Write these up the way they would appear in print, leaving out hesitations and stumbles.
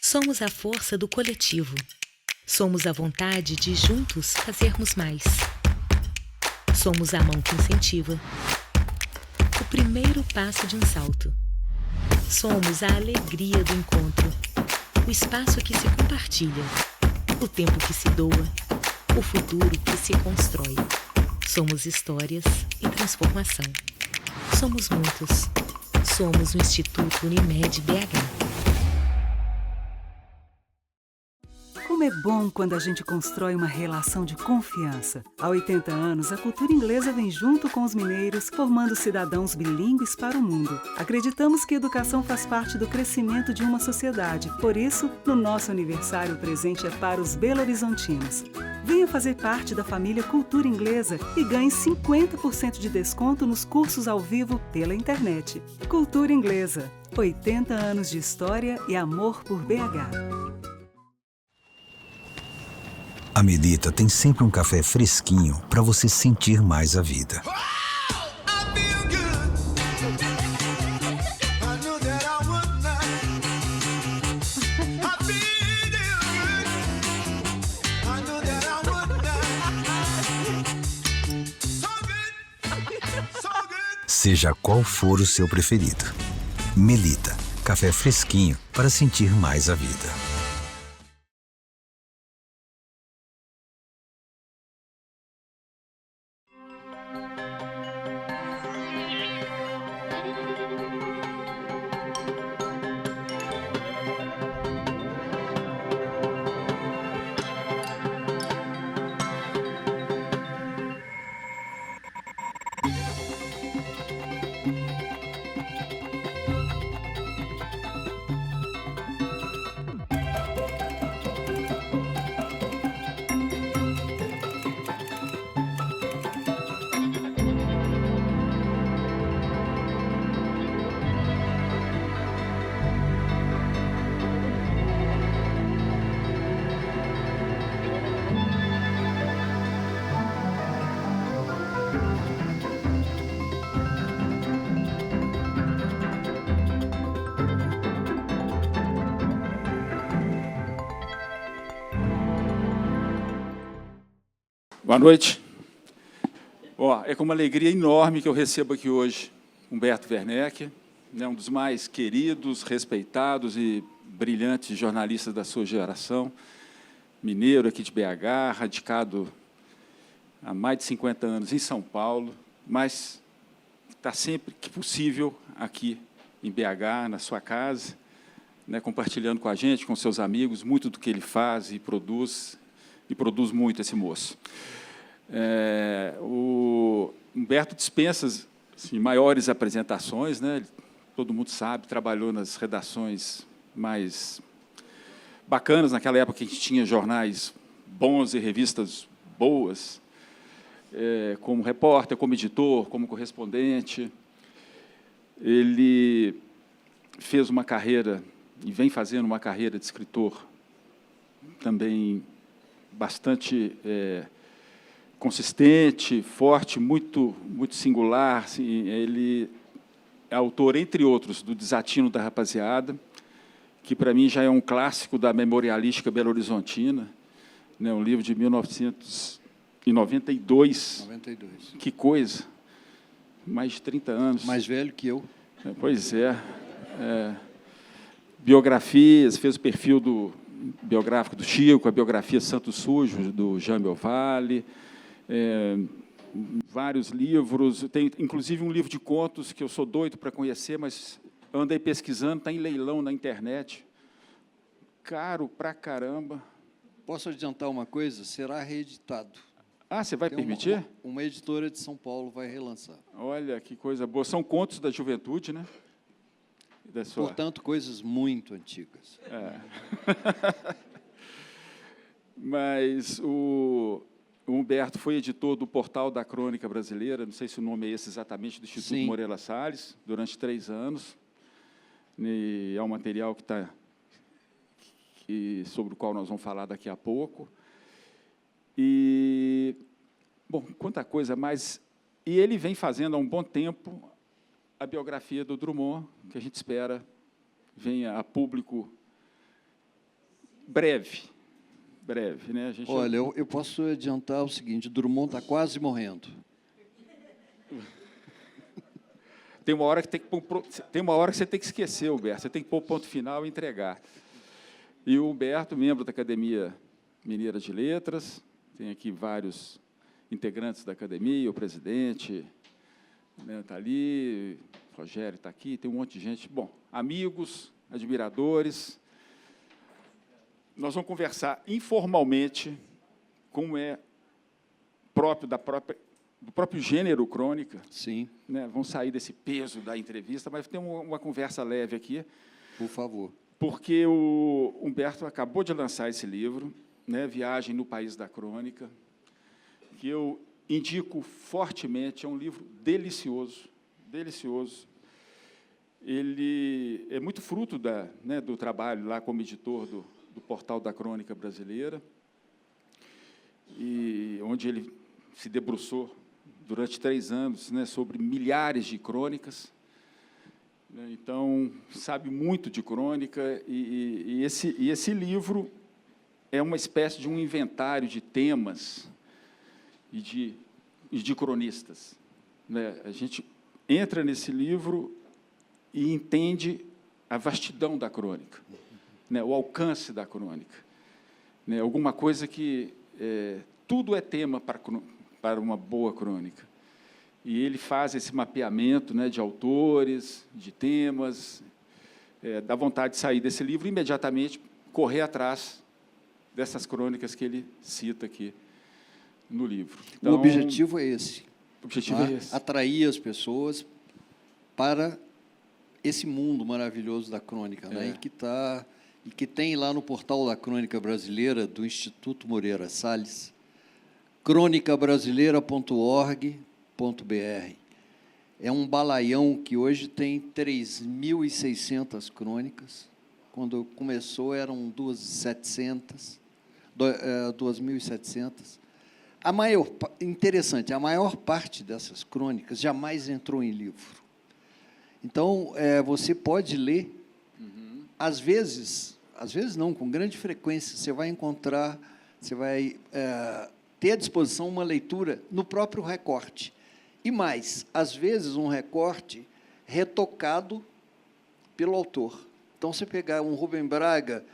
Somos a força do coletivo. Somos a vontade de juntos fazermos mais. Somos a mão que incentiva. O primeiro passo de um salto. Somos a alegria do encontro. O espaço que se compartilha. O tempo que se doa. O futuro que se constrói. Somos histórias e transformação. Somos muitos. Somos o Instituto Unimed BH. Como é bom quando a gente constrói uma relação de confiança. Há 80 anos, a cultura inglesa vem junto com os mineiros, formando cidadãos bilíngues para o mundo. Acreditamos que a educação faz parte do crescimento de uma sociedade. Por isso, no nosso aniversário, o presente é para os belo-horizontinos. Venha fazer parte da família Cultura Inglesa e ganhe 50% de desconto nos cursos ao vivo pela internet. Cultura Inglesa, 80 anos de história e amor por BH. A Melita tem sempre um café fresquinho para você sentir mais a vida. Seja qual for o seu preferido. Melita, café fresquinho para sentir mais a vida. Boa noite. É com uma alegria enorme que eu recebo aqui hoje Humberto Werneck, um dos mais queridos, respeitados e brilhantes jornalistas da sua geração, mineiro aqui de BH, radicado há mais de 50 anos em São Paulo, mas está sempre que possível aqui em BH, na sua casa, compartilhando com a gente, com seus amigos, muito do que ele faz e produz muito esse moço. O Humberto dispensa assim, maiores apresentações, todo mundo sabe, trabalhou nas redações mais bacanas, naquela época que a gente tinha jornais bons e revistas boas, como repórter, como editor, como correspondente. Ele fez uma carreira, e vem fazendo uma carreira de escritor também bastante consistente, forte, muito singular. Assim, ele é autor, entre outros, do Desatino da Rapaziada, que, para mim, já é um clássico da memorialística belo-horizontina, um livro de 1992. 92. Que coisa! Mais de 30 anos. Mais velho que eu. Pois é. Biografias, fez o perfil biográfico do Chico, a biografia Santo Sujo, do Jean Belvalle, vários livros, tem inclusive um livro de contos que eu sou doido para conhecer, mas andei pesquisando, está em leilão na internet, caro pra caramba. Posso adiantar uma coisa? Será reeditado. Ah, você vai permitir? Uma editora de São Paulo vai relançar. Olha, que coisa boa. São contos da juventude, né? Portanto, coisas muito antigas. Mas o Humberto foi editor do Portal da Crônica Brasileira, não sei se o nome é esse exatamente, do Instituto Sim. Moreira Salles, durante 3 anos. E é um material sobre o qual nós vamos falar daqui a pouco. E, bom, quanta coisa mais. E ele vem fazendo há um bom tempo a biografia do Drummond, que a gente espera venha a público breve, né? A gente... Olha, eu posso adiantar o seguinte, Drummond está quase morrendo. Tem uma hora que você tem que esquecer, Humberto. Você tem que pôr o ponto final e entregar. E o Humberto, membro da Academia Mineira de Letras, tem aqui vários integrantes da academia, o presidente está ali, o Rogério está aqui, tem um monte de gente. Bom, amigos, admiradores. Nós vamos conversar informalmente, como é próprio do próprio gênero crônica. Sim. Né? Vamos sair desse peso da entrevista, mas tem uma conversa leve aqui. Por favor. Porque o Humberto acabou de lançar esse livro, né, Viagem no País da Crônica, que eu indico fortemente, é um livro delicioso, delicioso. Ele é muito fruto do trabalho lá como editor do Portal da Crônica Brasileira, e onde ele se debruçou durante 3 anos, né, sobre milhares de crônicas. Então, sabe muito de crônica, e esse livro é uma espécie de um inventário de temas e de cronistas. Né? A gente entra nesse livro e entende a vastidão da crônica, né? O alcance da crônica, né? Alguma coisa que... tudo é tema para uma boa crônica. E ele faz esse mapeamento, né, de autores, de temas, dá vontade de sair desse livro e, imediatamente, correr atrás dessas crônicas que ele cita aqui no livro. Então, o objetivo é esse. O objetivo é esse. Atrair as pessoas para esse mundo maravilhoso da crônica, né? E que tem lá no Portal da Crônica Brasileira, do Instituto Moreira Salles, cronicabrasileira.org.br. É um balaião que hoje tem 3.600 crônicas. Quando começou, eram 2.700. Interessante, a maior parte dessas crônicas jamais entrou em livro. Então, você pode ler, às vezes não, com grande frequência, você vai encontrar, você vai ter à disposição uma leitura no próprio recorte. E mais, às vezes, um recorte retocado pelo autor. Então, você pegar um Rubem Braga,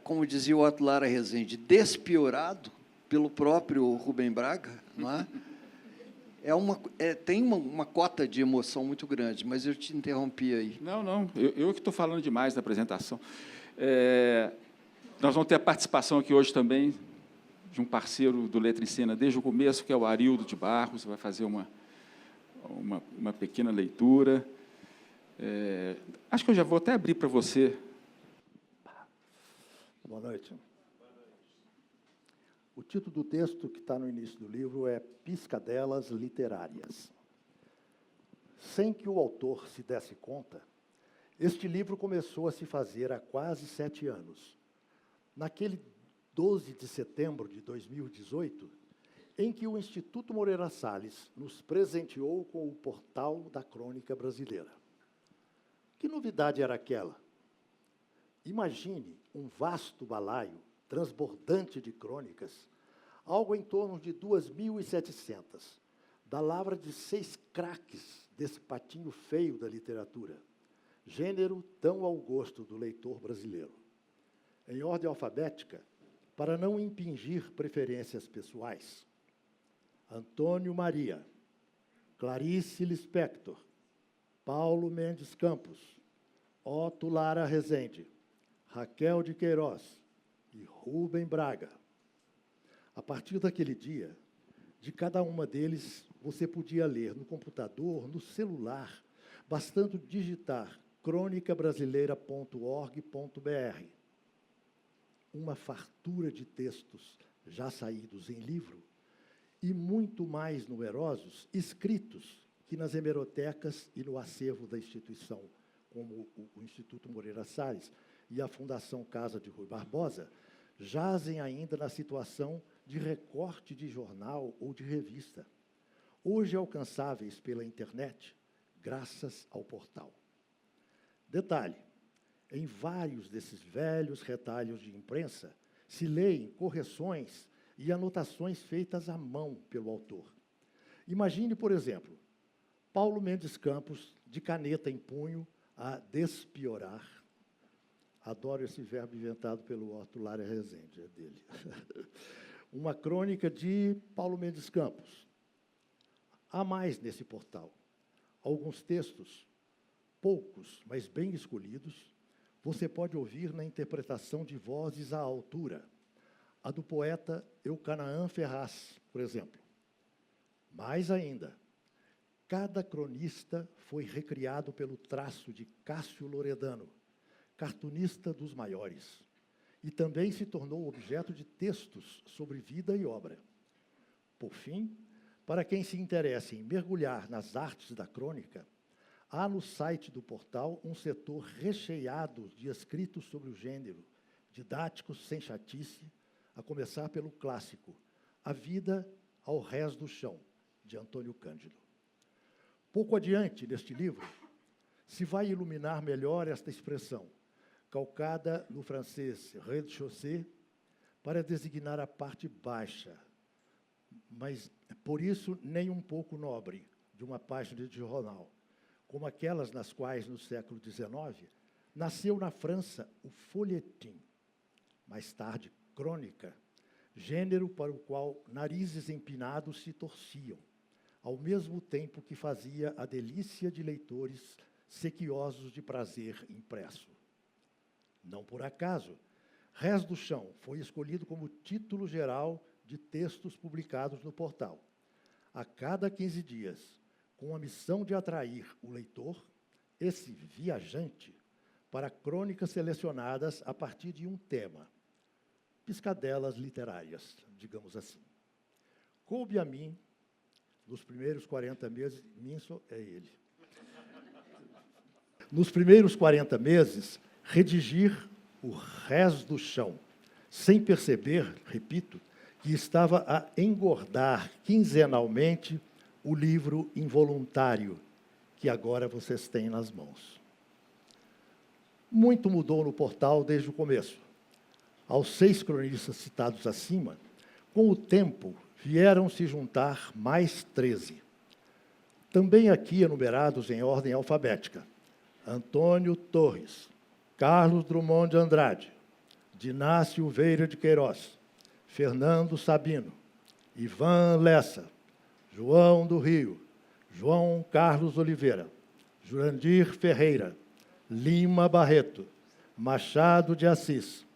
como dizia o Otto Lara Rezende, despiorado pelo próprio Rubem Braga, não é? Tem uma cota de emoção muito grande, mas eu te interrompi aí. Não, eu que estou falando demais na apresentação. Nós vamos ter a participação aqui hoje também de um parceiro do Letra em Cena desde o começo, que é o Arildo de Barros, vai fazer uma pequena leitura. Acho que eu já vou até abrir para você. Boa noite. O título do texto que está no início do livro é Piscadelas Literárias. Sem que o autor se desse conta, este livro começou a se fazer há quase 7 anos. Naquele 12 de setembro de 2018, em que o Instituto Moreira Salles nos presenteou com o Portal da Crônica Brasileira. Que novidade era aquela? Imagine um vasto balaio transbordante de crônicas, algo em torno de 2.700, da lavra de 6 craques desse patinho feio da literatura, gênero tão ao gosto do leitor brasileiro. Em ordem alfabética, para não impingir preferências pessoais: Antônio Maria, Clarice Lispector, Paulo Mendes Campos, Otto Lara Rezende, Raquel de Queiroz e Rubem Braga. A partir daquele dia, de cada uma deles, você podia ler no computador, no celular, bastando digitar cronicabrasileira.org.br. Uma fartura de textos já saídos em livro e muito mais numerosos escritos que nas hemerotecas e no acervo da instituição, como o Instituto Moreira Salles e a Fundação Casa de Rui Barbosa, jazem ainda na situação de recorte de jornal ou de revista, hoje alcançáveis pela internet, graças ao portal. Detalhe, Em vários desses velhos retalhos de imprensa, se leem correções e anotações feitas à mão pelo autor. Imagine, por exemplo, Paulo Mendes Campos, de caneta em punho, a despiorar. Adoro esse verbo inventado pelo Otto Lara Rezende, é dele. Uma crônica de Paulo Mendes Campos. Há mais nesse portal. Alguns textos, poucos, mas bem escolhidos, você pode ouvir na interpretação de vozes à altura. A do poeta Eucanaã Ferraz, por exemplo. Mais ainda, cada cronista foi recriado pelo traço de Cássio Loredano, cartunista dos maiores, e também se tornou objeto de textos sobre vida e obra. Por fim, para quem se interessa em mergulhar nas artes da crônica, há no site do portal um setor recheado de escritos sobre o gênero, didáticos sem chatice, a começar pelo clássico A Vida ao Rés do Chão, de Antônio Cândido. Pouco adiante, neste livro, se vai iluminar melhor esta expressão, calcada no francês rez-de-chaussée, para designar a parte baixa, mas, por isso, nem um pouco nobre, de uma página de jornal, como aquelas nas quais, no século XIX, nasceu na França o folhetim, mais tarde crônica, gênero para o qual narizes empinados se torciam, ao mesmo tempo que fazia a delícia de leitores sequiosos de prazer impresso. Não por acaso, Rés do Chão foi escolhido como título geral de textos publicados no portal. A cada 15 dias, com a missão de atrair o leitor, esse viajante, para crônicas selecionadas a partir de um tema, piscadelas literárias, digamos assim. Coube a mim, nos primeiros 40 meses, Minso é ele. Nos primeiros 40 meses, redigir o Rés do Chão, sem perceber, repito, que estava a engordar quinzenalmente o livro involuntário que agora vocês têm nas mãos. Muito mudou no portal desde o começo. Aos 6 cronistas citados acima, com o tempo, vieram se juntar mais 13. Também aqui enumerados em ordem alfabética. Antônio Torres, Carlos Drummond de Andrade, Diná Silveira de Queiroz, Fernando Sabino, Ivan Lessa, João do Rio, João Carlos Oliveira, Jurandir Ferreira, Lima Barreto, Machado de Assis,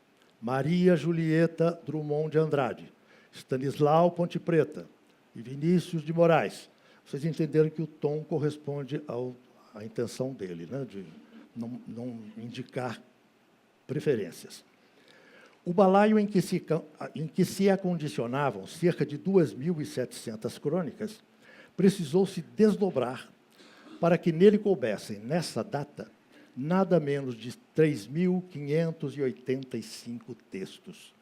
Maria Julieta Drummond de Andrade, Stanislau Ponte Preta e Vinícius de Moraes. Vocês entenderam que o tom corresponde à intenção dele, né, de não indicar preferências. O balaio em que se acondicionavam cerca de 2.700 crônicas precisou se desdobrar para que nele coubessem, nessa data, nada menos de 3.585 textos,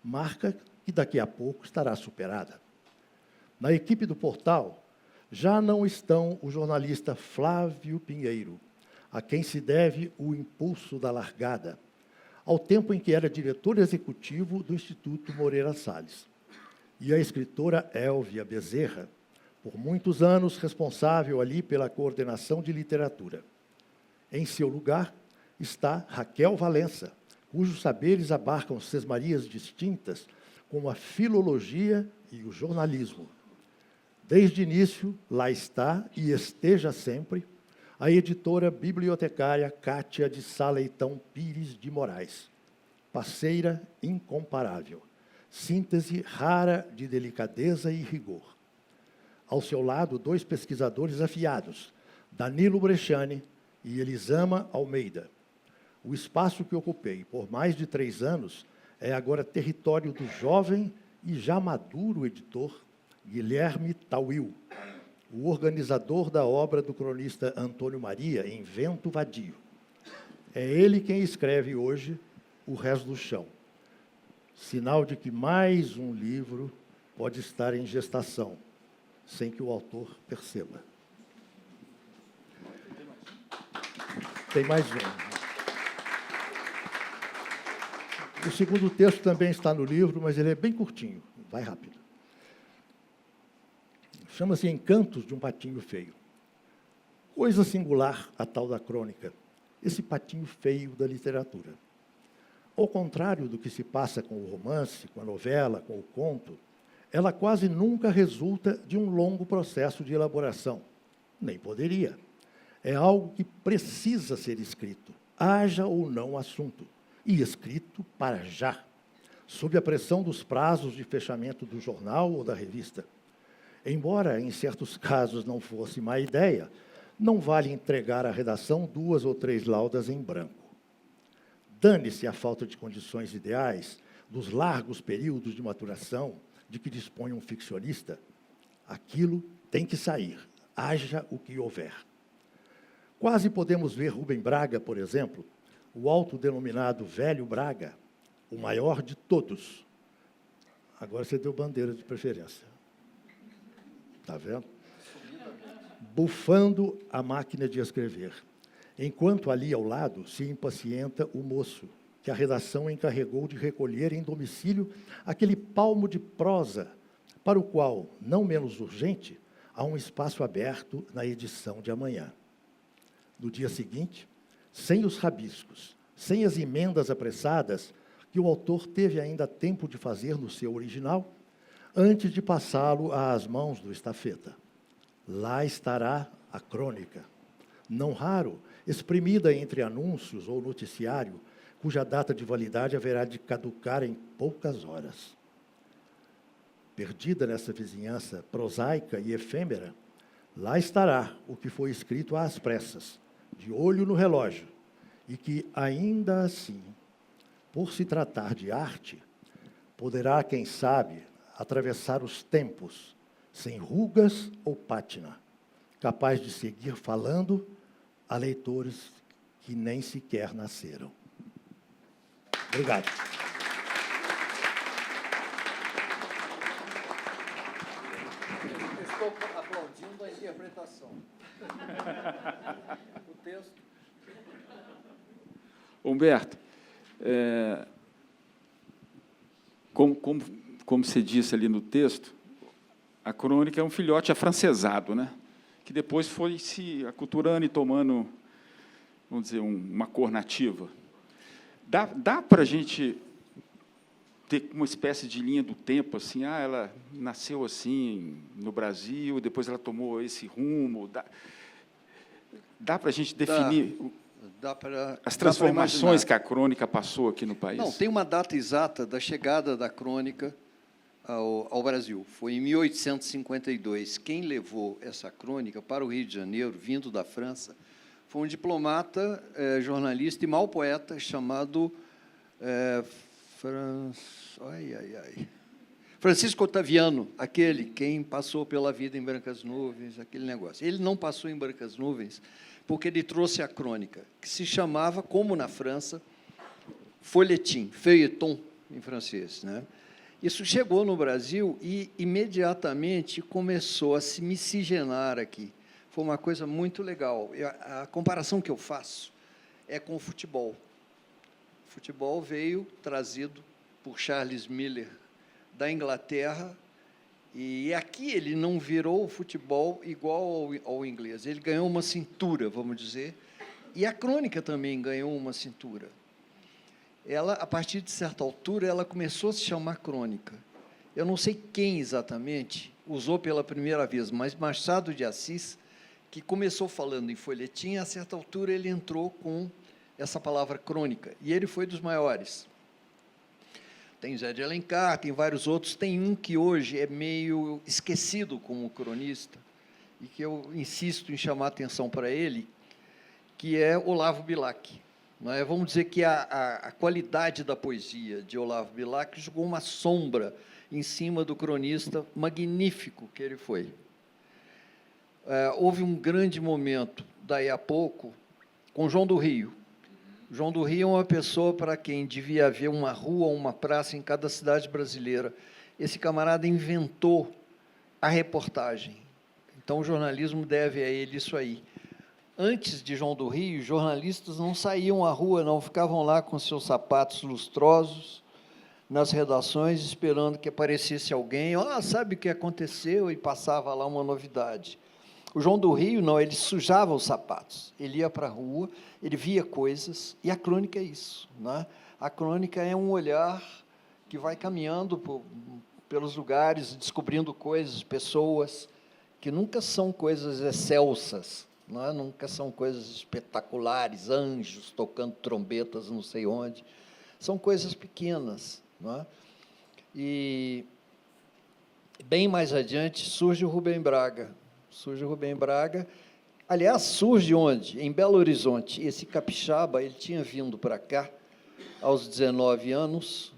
marca que daqui a pouco estará superada. Na equipe do portal já não estão o jornalista Flávio Pinheiro, a quem se deve o impulso da largada, ao tempo em que era diretor executivo do Instituto Moreira Salles, e a escritora Elvia Bezerra, por muitos anos responsável ali pela coordenação de literatura. Em seu lugar está Raquel Valença, cujos saberes abarcam sesmarias distintas, como a filologia e o jornalismo. Desde o início, lá está, e esteja sempre, a editora bibliotecária Cátia de Sá Leitão Pires de Moraes, parceira incomparável, síntese rara de delicadeza e rigor. Ao seu lado, 2 pesquisadores afiados, Danilo Bresciani e Elisama Almeida. O espaço que ocupei por mais de 3 anos é agora território do jovem e já maduro editor Guilherme Tauil, o organizador da obra do cronista Antônio Maria, em Vento Vadio. É ele quem escreve hoje O Rés do Chão, sinal de que mais um livro pode estar em gestação, sem que o autor perceba. Tem mais um. O segundo texto também está no livro, mas ele é bem curtinho, vai rápido. Chama-se Encantos de um Patinho Feio. Coisa singular a tal da crônica, esse patinho feio da literatura. Ao contrário do que se passa com o romance, com a novela, com o conto, ela quase nunca resulta de um longo processo de elaboração. Nem poderia. É algo que precisa ser escrito, haja ou não assunto, e escrito para já, sob a pressão dos prazos de fechamento do jornal ou da revista. Embora, em certos casos, não fosse má ideia, não vale entregar à redação 2 ou 3 laudas em branco. Dane-se a falta de condições ideais, dos largos períodos de maturação de que dispõe um ficcionista. Aquilo tem que sair, haja o que houver. Quase podemos ver Rubem Braga, por exemplo, o autodenominado Velho Braga, o maior de todos. Agora você deu bandeira de preferência. Está vendo? Bufando a máquina de escrever, enquanto ali ao lado se impacienta o moço, que a redação encarregou de recolher em domicílio aquele palmo de prosa, para o qual, não menos urgente, há um espaço aberto na edição de amanhã. No dia seguinte, sem os rabiscos, sem as emendas apressadas, que o autor teve ainda tempo de fazer no seu original, antes de passá-lo às mãos do estafeta. Lá estará a crônica, não raro, exprimida entre anúncios ou noticiário, cuja data de validade haverá de caducar em poucas horas. Perdida nessa vizinhança prosaica e efêmera, lá estará o que foi escrito às pressas, de olho no relógio, e que, ainda assim, por se tratar de arte, poderá, quem sabe, atravessar os tempos, sem rugas ou pátina, capaz de seguir falando a leitores que nem sequer nasceram. Obrigado. Estou aplaudindo a interpretação. O texto. Humberto, como você disse ali no texto, a crônica é um filhote afrancesado, né? Que depois foi se aculturando e tomando, vamos dizer, uma cor nativa. Dá para a gente ter uma espécie de linha do tempo, assim, ela nasceu assim no Brasil, depois ela tomou esse rumo. Dá para a gente definir as transformações que a crônica passou aqui no país? Não, tem uma data exata da chegada da crônica ao Brasil. Foi em 1852. Quem levou essa crônica para o Rio de Janeiro, vindo da França, foi um diplomata, jornalista e mau poeta chamado Francisco Otaviano, quem passou pela vida em brancas nuvens, aquele negócio. Ele não passou em brancas nuvens porque ele trouxe a crônica, que se chamava, como na França, folhetim, feuilleton, em francês, né? Isso chegou no Brasil e, imediatamente, começou a se miscigenar aqui. Foi uma coisa muito legal. A comparação que eu faço é com o futebol. O futebol veio trazido por Charles Miller, da Inglaterra, e aqui ele não virou o futebol igual ao inglês. Ele ganhou uma cintura, vamos dizer, e a crônica também ganhou uma cintura. Ela, a partir de certa altura, ela começou a se chamar crônica. Eu não sei quem exatamente usou pela primeira vez, mas Machado de Assis, que começou falando em folhetim, a certa altura ele entrou com essa palavra crônica, e ele foi dos maiores. Tem Zé de Alencar, tem vários outros, tem um que hoje é meio esquecido como cronista, e que eu insisto em chamar a atenção para ele, que é Olavo Bilac. Não é? Vamos dizer que a qualidade da poesia de Olavo Bilac jogou uma sombra em cima do cronista magnífico que ele foi. Houve um grande momento, daí a pouco, com João do Rio. João do Rio é uma pessoa para quem devia haver uma rua ou uma praça em cada cidade brasileira. Esse camarada inventou a reportagem. Então, o jornalismo deve a ele isso aí. antes de João do Rio, jornalistas não saíam à rua, não, ficavam lá com seus sapatos lustrosos, nas redações, esperando que aparecesse alguém, sabe o que aconteceu, e passava lá uma novidade. O João do Rio, não, ele sujava os sapatos, ele ia para a rua, ele via coisas, e a crônica é isso, né? A crônica é um olhar que vai caminhando pelos lugares, descobrindo coisas, pessoas, que nunca são coisas excelsas, não é? Nunca são coisas espetaculares, anjos tocando trombetas não sei onde, são coisas pequenas, não é? E, bem mais adiante, surge o Rubem Braga. Aliás, surge onde? Em Belo Horizonte. Esse capixaba, ele tinha vindo para cá aos 19 anos,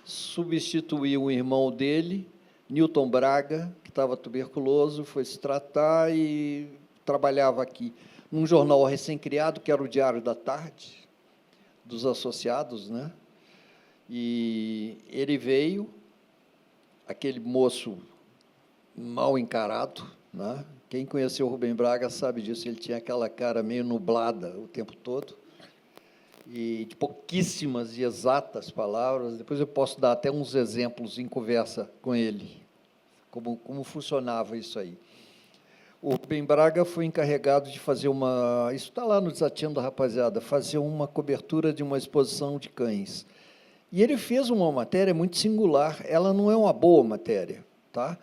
substituiu o irmão dele, Newton Braga, que estava tuberculoso, foi se tratar e trabalhava aqui num jornal recém-criado, que era o Diário da Tarde, dos associados, né? E ele veio, aquele moço mal encarado, né? Quem conheceu o Rubem Braga sabe disso, ele tinha aquela cara meio nublada o tempo todo, e de pouquíssimas e exatas palavras. Depois eu posso dar até uns exemplos em conversa com ele, como funcionava isso aí. O Rubem Braga foi encarregado de fazer isso está lá no Desatinho da Rapaziada, fazer uma cobertura de uma exposição de cães. E ele fez uma matéria muito singular, ela não é uma boa matéria, tá?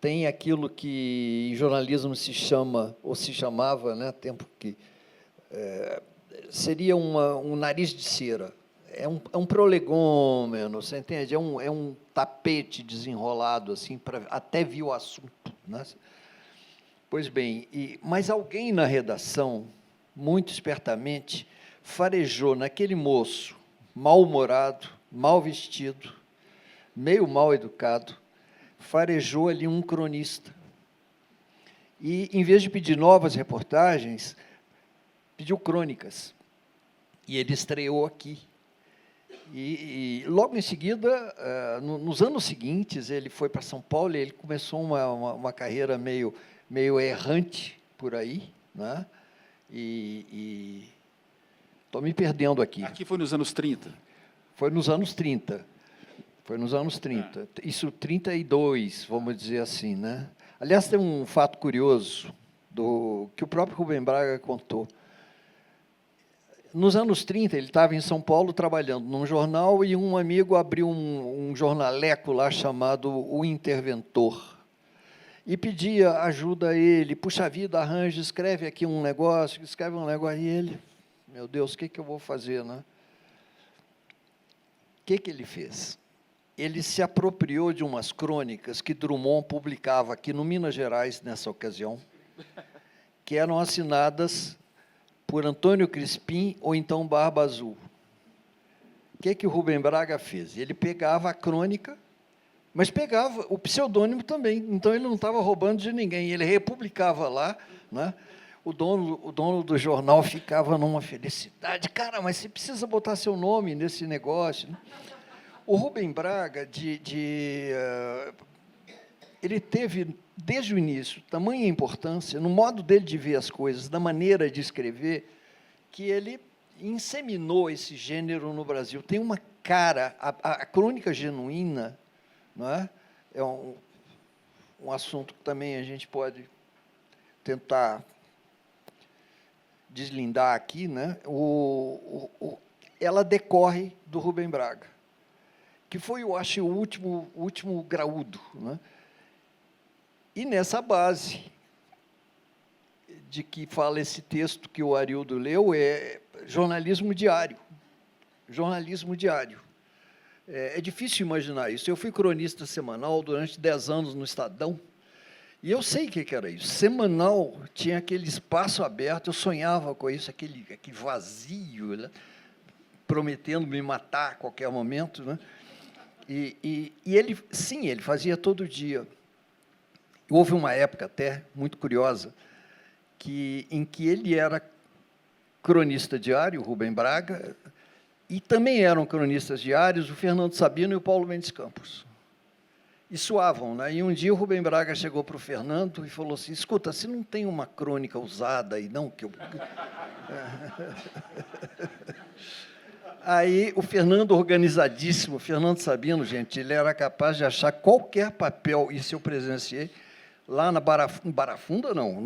Tem aquilo que em jornalismo se chama, ou se chamava, né, tempo que seria um nariz de cera, é um prolegômeno, você entende? É um tapete desenrolado, assim, para até vir o assunto, né? Pois bem, mas alguém na redação, muito espertamente, farejou naquele moço, mal-humorado, mal vestido, meio mal educado, farejou ali um cronista. E, em vez de pedir novas reportagens, pediu crônicas. E ele estreou aqui. E logo em seguida, nos anos seguintes, ele foi para São Paulo e ele começou uma carreira meio errante por aí, né? E estou me perdendo aqui. Aqui foi nos anos 30? Foi nos anos 30. Foi nos anos 30. Isso, 32, vamos dizer assim, né? Aliás, tem um fato curioso que o próprio Rubem Braga contou. Nos anos 30, ele estava em São Paulo trabalhando num jornal e um amigo abriu um jornaleco lá chamado O Interventor e pedia ajuda a ele. Puxa vida, arranja, escreve aqui um negócio, e ele, meu Deus, o que eu vou fazer, né? O que ele fez? Ele se apropriou de umas crônicas que Drummond publicava aqui no Minas Gerais, nessa ocasião, que eram assinadas por Antônio Crispim ou então Barba Azul. O que o Rubem Braga fez? Ele pegava a crônica, mas pegava o pseudônimo também, então ele não estava roubando de ninguém, ele republicava lá, né? O dono do jornal ficava numa felicidade, cara, mas você precisa botar seu nome nesse negócio, né? O Rubem Braga, ele teve, desde o início, tamanha importância no modo dele de ver as coisas, na maneira de escrever, que ele inseminou esse gênero no Brasil. Tem uma cara, a crônica genuína, não é? É um assunto que também a gente pode tentar deslindar aqui, né? Ela decorre do Rubem Braga, que foi, eu acho, o último graúdo, né? E nessa base de que fala esse texto que o Arildo leu, é jornalismo diário. Jornalismo diário. É difícil imaginar isso. Eu fui cronista semanal durante 10 anos no Estadão, e eu sei o que era isso. Semanal tinha aquele espaço aberto, eu sonhava com isso, aquele vazio, né? Prometendo me matar a qualquer momento, né? E ele, sim, ele fazia todo dia. Houve uma época até muito curiosa em que ele era cronista diário, o Rubem Braga, e também eram cronistas diários o Fernando Sabino e o Paulo Mendes Campos. e suavam, né? E um dia o Rubem Braga chegou para o Fernando e falou assim: escuta, se não tem uma crônica usada aí, não, que eu... Aí o Fernando, organizadíssimo, Fernando Sabino, gente, ele era capaz de achar qualquer papel, isso eu presenciei, lá na Barafunda, não,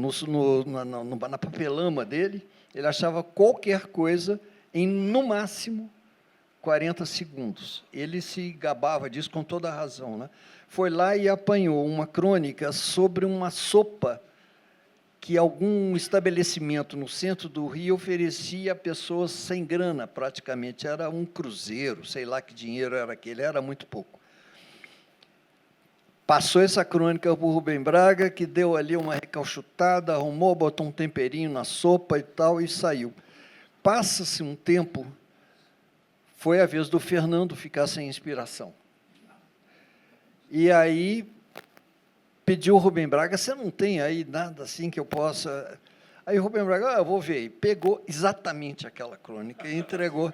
na papelama dele, ele achava qualquer coisa em, no máximo, 40 segundos. Ele se gabava disso com toda a razão, né? Foi lá e apanhou uma crônica sobre uma sopa que algum estabelecimento no centro do Rio oferecia a pessoas sem grana, praticamente. Era um cruzeiro, sei lá que dinheiro era aquele, era muito pouco. Passou essa crônica para o Rubem Braga, que deu ali uma recalchutada, arrumou, botou um temperinho na sopa e tal, e saiu. Passa-se um tempo, foi a vez do Fernando ficar sem inspiração. E aí pediu o Rubem Braga: você não tem aí nada assim que eu possa... Aí o Rubem Braga: eu vou ver. E pegou exatamente aquela crônica e entregou.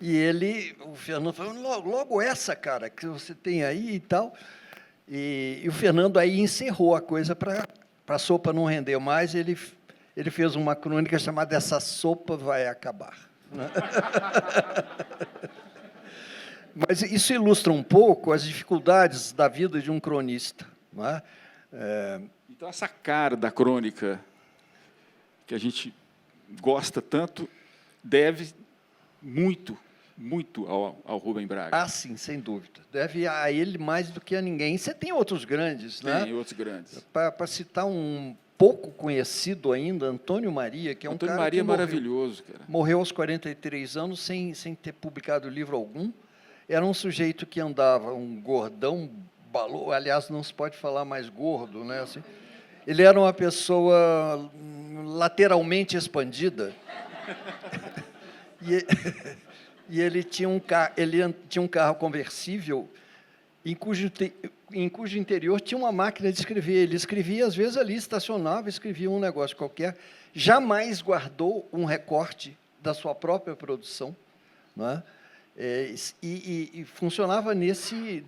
E ele, o Fernando falou: logo essa, cara, que você tem aí e tal. E o Fernando aí encerrou a coisa para a sopa não render mais. Ele fez uma crônica chamada Essa Sopa Vai Acabar. Né? Mas isso ilustra um pouco as dificuldades da vida de um cronista. Não é? Então, essa cara da crônica que a gente gosta tanto deve muito ao Rubem Braga. Ah, sim, sem dúvida. Deve a ele mais do que a ninguém. Você tem outros grandes, né? Tem outros grandes. Para citar um pouco conhecido ainda, Antônio Maria, que é um cara Antônio Maria que é maravilhoso, cara. Morreu aos 43 anos sem ter publicado livro algum. Era um sujeito que andava, um gordão, balou, aliás, não se pode falar mais gordo, né? Assim, ele era uma pessoa lateralmente expandida. E ele tinha um carro conversível em cujo interior tinha uma máquina de escrever. Ele escrevia, às vezes, ali, estacionava, escrevia um negócio qualquer. Jamais guardou um recorte da sua própria produção, não é? E funcionava nesse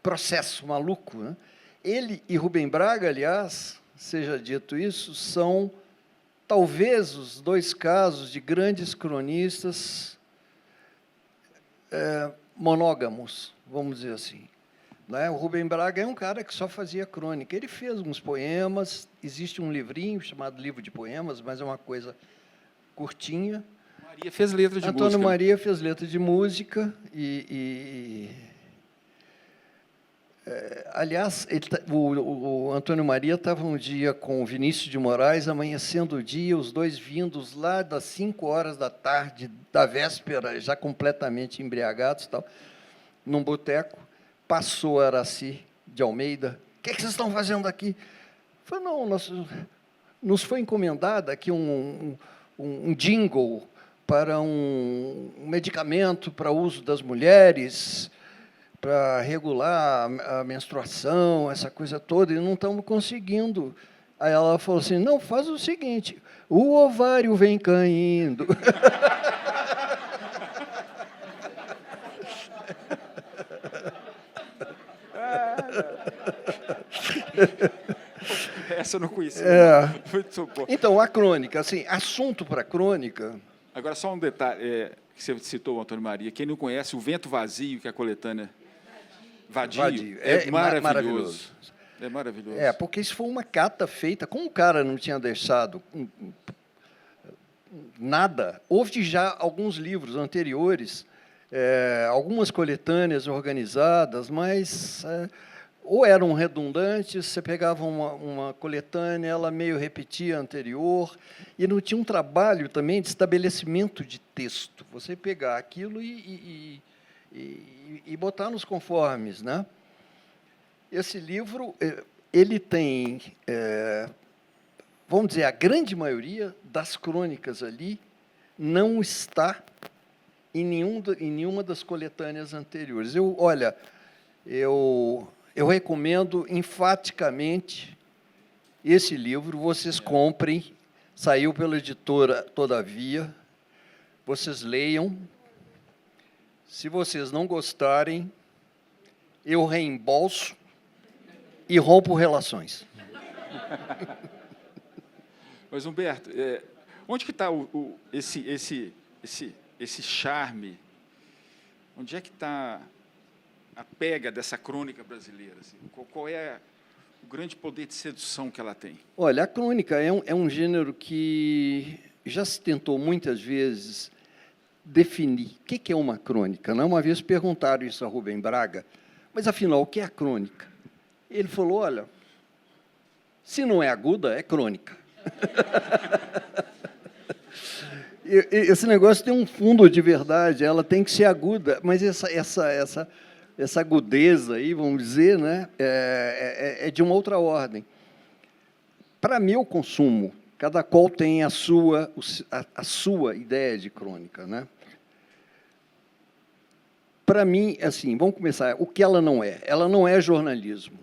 processo maluco, né? Ele e Rubem Braga, aliás, seja dito isso, são talvez os dois casos de grandes cronistas monógamos, vamos dizer assim. Né? O Rubem Braga é um cara que só fazia crônica. Ele fez uns poemas, existe um livrinho chamado Livro de Poemas, mas é uma coisa curtinha. Maria fez letra de música. Antônio Maria fez letra de música aliás, o Antônio Maria estava um dia com o Vinícius de Moraes, amanhecendo o dia, os dois vindos lá das 5 horas da tarde, da véspera, já completamente embriagados, tal, num boteco. Passou Araci de Almeida. O que vocês estão fazendo aqui? Falei: não, nos foi encomendado aqui um jingle para um medicamento para uso das mulheres, para regular a menstruação, essa coisa toda, e não estamos conseguindo. Aí ela falou assim: não, faz o seguinte, o ovário vem caindo. Essa eu não conhecia. Muito bom. Então, a crônica, assim, assunto para crônica... Agora, só um detalhe, que você citou o Antônio Maria. Quem não conhece, O Vento Vazio, que é a coletânea Vadio. É maravilhoso. É maravilhoso. Porque isso foi uma cata feita, como o cara não tinha deixado nada, houve já alguns livros anteriores, algumas coletâneas organizadas, mas ou eram redundantes, você pegava uma coletânea, ela meio repetia a anterior, e não tinha um trabalho também de estabelecimento de texto. Você pegar aquilo e botar nos conformes, né? Esse livro, ele tem, vamos dizer, a grande maioria das crônicas ali não está em nenhuma das coletâneas anteriores. Eu recomendo enfaticamente esse livro, vocês comprem, saiu pela editora Todavia, vocês leiam, Se vocês não gostarem, eu reembolso e rompo relações. Mas, Humberto, onde que está esse charme? Onde é que está a pega dessa crônica brasileira? Assim? Qual é o grande poder de sedução que ela tem? Olha, a crônica é um gênero que já se tentou muitas vezes definir o que é uma crônica. Né? Uma vez perguntaram isso a Rubem Braga, mas, afinal, o que é a crônica? Ele falou, olha, se não é aguda, é crônica. Esse negócio tem um fundo de verdade, ela tem que ser aguda, mas essa agudeza aí, vamos dizer, né, é de uma outra ordem. Para meu consumo, cada qual tem a sua ideia de crônica, né? Para mim, assim, vamos começar. O que ela não é? Ela não é jornalismo.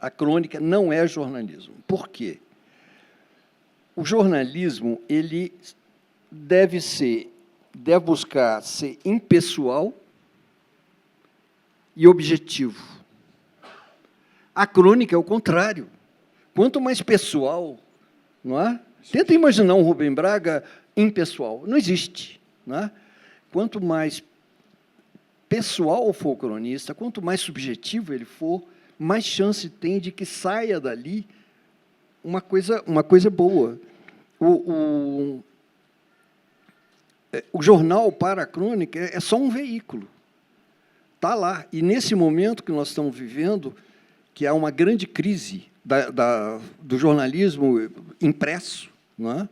A crônica não é jornalismo. Por quê? O jornalismo ele deve buscar ser impessoal e objetivo. A crônica é o contrário. Quanto mais pessoal, não é? Tenta imaginar um Rubem Braga impessoal. Não existe. Não é? Quanto mais pessoal for o cronista, quanto mais subjetivo ele for, mais chance tem de que saia dali uma coisa boa. O jornal para a crônica é só um veículo. Está lá. E, nesse momento que nós estamos vivendo, que há uma grande crise do jornalismo impresso, não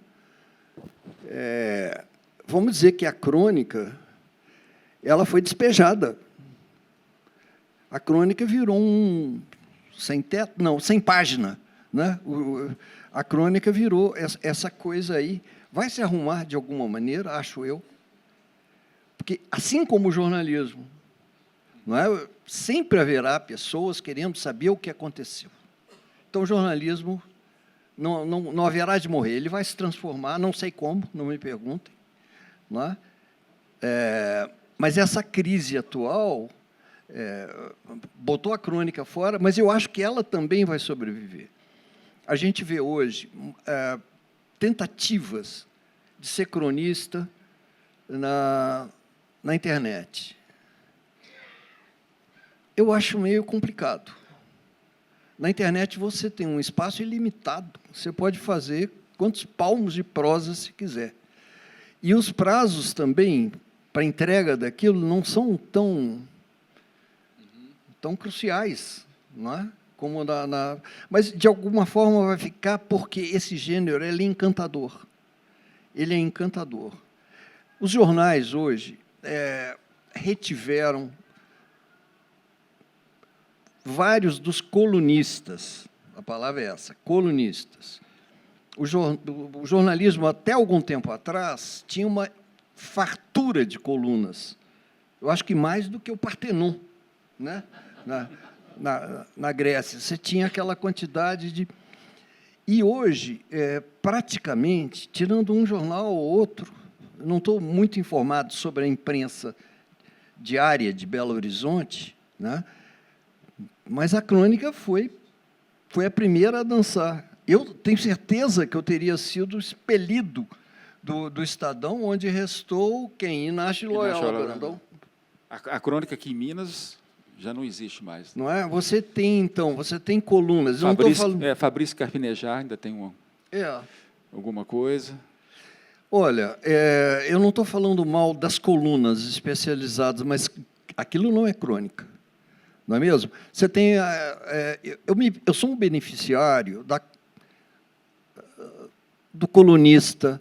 é? Vamos dizer que a crônica ela foi despejada. A crônica virou sem página. Né? A crônica virou essa coisa aí. Vai se arrumar de alguma maneira, acho eu, porque, assim como o jornalismo, não é? Sempre haverá pessoas querendo saber o que aconteceu. Então, o jornalismo não haverá de morrer, ele vai se transformar, não sei como, não me perguntem. Não é? Mas essa crise atual botou a crônica fora, mas eu acho que ela também vai sobreviver. A gente vê hoje tentativas de ser cronista na internet. Eu acho meio complicado. Na internet você tem um espaço ilimitado, você pode fazer quantos palmos de prosa se quiser. E os prazos também, para entrega daquilo, não são tão cruciais, não é? Como mas, de alguma forma, vai ficar porque esse gênero ele é encantador. Ele é encantador. Os jornais, hoje, retiveram vários dos colunistas, a palavra é essa, colunistas. O jornalismo, até algum tempo atrás, tinha uma fartura de colunas. Eu acho que mais do que o Partenon, né? Na Grécia. Você tinha aquela quantidade de... E hoje, praticamente, tirando um jornal ou outro, não estou muito informado sobre a imprensa diária de Belo Horizonte, né? Mas a crônica foi a primeira a dançar. Eu tenho certeza que eu teria sido expelido do Estadão, onde restou quem? Inácio Loyola Brandão. A crônica aqui em Minas já não existe mais. Não é? Você tem colunas. Fabrício Carpinejar ainda tem alguma coisa. Olha, eu não estou falando mal das colunas especializadas, mas aquilo não é crônica, não é mesmo? Você tem... eu sou um beneficiário do colunista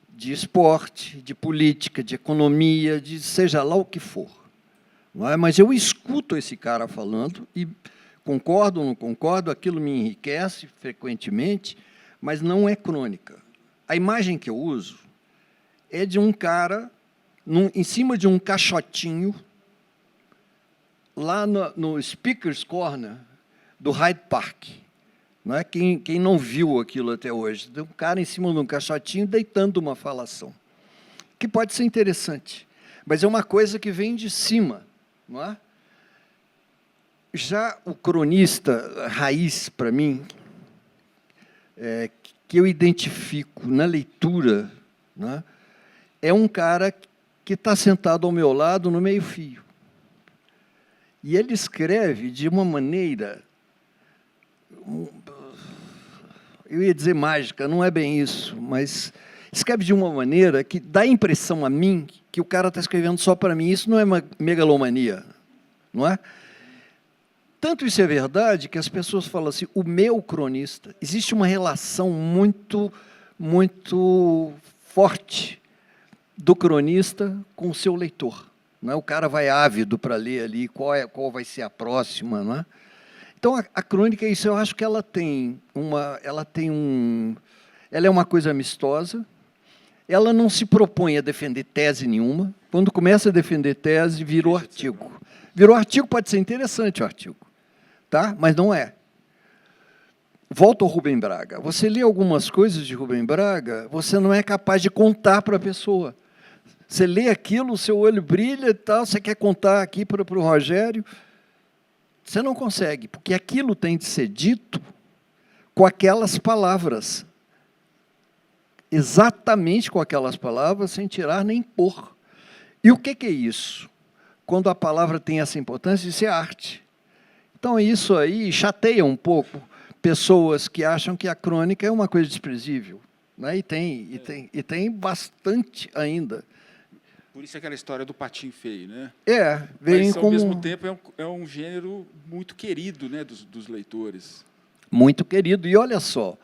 de esporte, de política, de economia, de seja lá o que for. Não é? Mas eu escuto esse cara falando e concordo ou não concordo, aquilo me enriquece frequentemente, mas não é crônica. A imagem que eu uso é de um cara em cima de um caixotinho lá no Speaker's Corner do Hyde Park. Não é? Quem não viu aquilo até hoje? Um cara em cima de um caixotinho deitando uma falação, que pode ser interessante. mas é uma coisa que vem de cima, não é? Já o cronista raiz, para mim, que eu identifico na leitura, né, é um cara que está sentado ao meu lado no meio-fio. E ele escreve de uma maneira, eu ia dizer mágica, não é bem isso, mas escreve de uma maneira que dá a impressão a mim que o cara está escrevendo só para mim. Isso não é uma megalomania, não é? Tanto isso é verdade que as pessoas falam assim, o meu cronista, existe uma relação muito, muito forte do cronista com o seu leitor. Não é? O cara vai ávido para ler ali qual vai ser a próxima. Não é? Então, a crônica é isso. Eu acho que ela é uma coisa amistosa, ela não se propõe a defender tese nenhuma. Quando começa a defender tese, virou artigo. Virou artigo, pode ser interessante o artigo. Tá? Mas não é. Volta ao Rubem Braga. Você lê algumas coisas de Rubem Braga, você não é capaz de contar para a pessoa. Você lê aquilo, o seu olho brilha e tal, você quer contar aqui para o Rogério, você não consegue, porque aquilo tem de ser dito com aquelas palavras. Exatamente com aquelas palavras, sem tirar nem pôr. E o que é isso? Quando a palavra tem essa importância, isso é arte. Então, isso aí chateia um pouco pessoas que acham que a crônica é uma coisa desprezível. Né? E tem bastante ainda. Por isso aquela história do patinho feio, né? Vem mas, como... ao mesmo tempo, é um gênero muito querido, né, dos leitores. Muito querido. E olha só,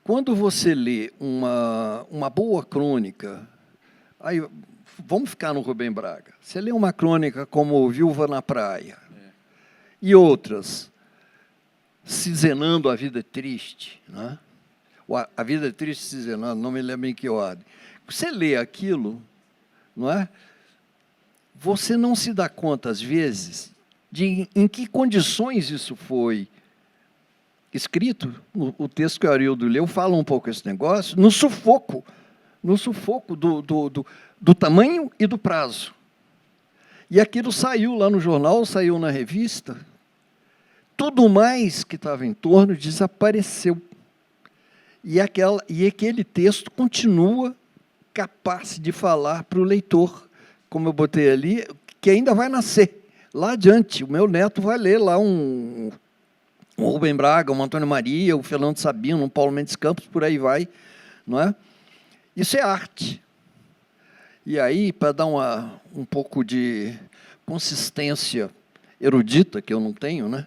quando você lê uma boa crônica, aí, vamos ficar no Rubem Braga, você lê uma crônica como Viúva na Praia, e outras, Cizenando a Vida Triste, né? A Vida Triste Cizenando, não me lembro em que ordem. Você lê aquilo, não é? Você não se dá conta, às vezes, de em que condições isso foi escrito. O texto que o Arildo leu fala um pouco esse negócio, no sufoco do tamanho e do prazo. E aquilo saiu lá no jornal, saiu na revista, tudo mais que estava em torno desapareceu. E aquele texto continua capaz de falar para o leitor, como eu botei ali, que ainda vai nascer. Lá adiante, o meu neto vai ler lá um Rubem Braga, um Antônio Maria, o Fernando Sabino, um Paulo Mendes Campos, por aí vai. Não é? Isso é arte. E aí, para dar um pouco de consistência erudita, que eu não tenho, né?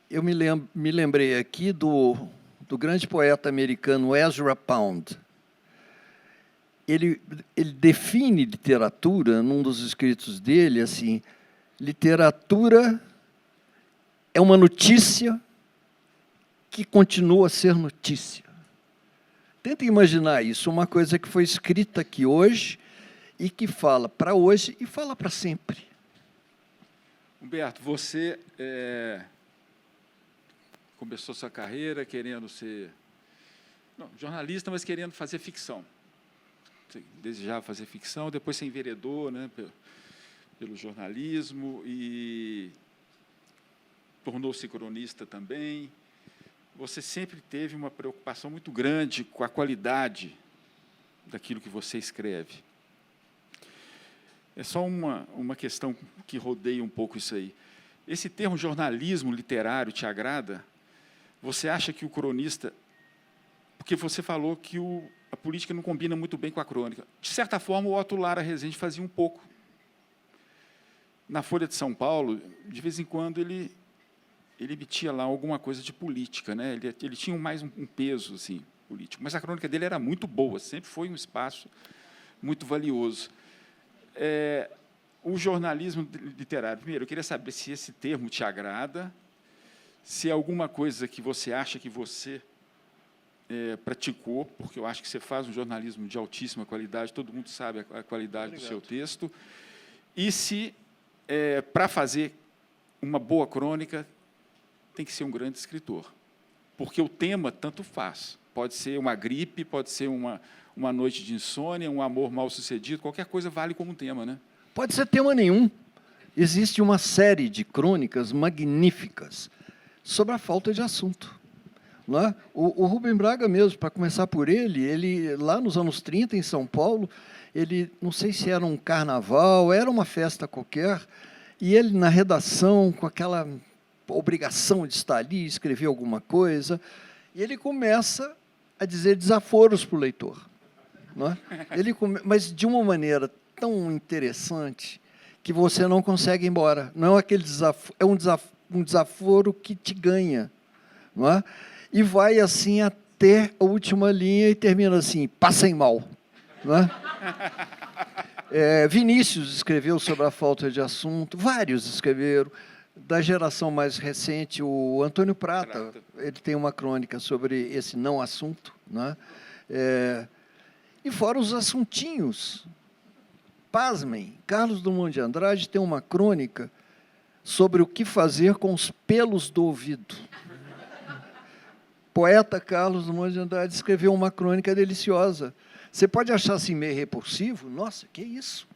Eu me lembrei aqui do grande poeta americano Ezra Pound. Ele define literatura, num dos escritos dele, assim, literatura é uma notícia que continua a ser notícia. Tenta imaginar isso, uma coisa que foi escrita aqui hoje e que fala para hoje e fala para sempre. Humberto, você começou sua carreira querendo ser jornalista, mas querendo fazer ficção. Você desejava fazer ficção, depois você enveredou, né, pelo jornalismo e tornou-se cronista também. Você sempre teve uma preocupação muito grande com a qualidade daquilo que você escreve. É só uma questão que rodeia um pouco isso aí. Esse termo jornalismo literário te agrada? Você acha que o cronista... Porque você falou que a política não combina muito bem com a crônica. De certa forma, o Otto Lara Rezende fazia um pouco. Na Folha de São Paulo, de vez em quando, ele emitia lá alguma coisa de política, né? Ele tinha mais um peso assim, político. Mas a crônica dele era muito boa, sempre foi um espaço muito valioso. O jornalismo literário, primeiro, eu queria saber se esse termo te agrada, se é alguma coisa que você acha que você praticou, porque eu acho que você faz um jornalismo de altíssima qualidade, todo mundo sabe a qualidade do seu texto, e se, para fazer uma boa crônica, tem que ser um grande escritor, porque o tema tanto faz. Pode ser uma gripe, pode ser uma noite de insônia, um amor mal-sucedido, qualquer coisa vale como tema, né? Pode ser tema nenhum. Existe uma série de crônicas magníficas sobre a falta de assunto. Não é? O Rubem Braga mesmo, para começar por ele, lá nos anos 30, em São Paulo, ele, não sei se era um carnaval, era uma festa qualquer, e ele, na redação, com aquela obrigação de estar ali, escrever alguma coisa, e ele começa a dizer desaforos para o leitor. Não é? Mas de uma maneira tão interessante que você não consegue ir embora. Não é aquele desaforo, é um desaforo que te ganha. Não é? E vai assim até a última linha e termina assim, passem mal. Não é? Vinícius escreveu sobre a falta de assunto, vários escreveram. Da geração mais recente, o Antônio Prata, ele tem uma crônica sobre esse não assunto. Não é? E fora os assuntinhos. Pasmem, Carlos Drummond de Andrade tem uma crônica sobre o que fazer com os pelos do ouvido. Poeta Carlos Drummond de Andrade escreveu uma crônica deliciosa. Você pode achar assim meio repulsivo, nossa, que isso?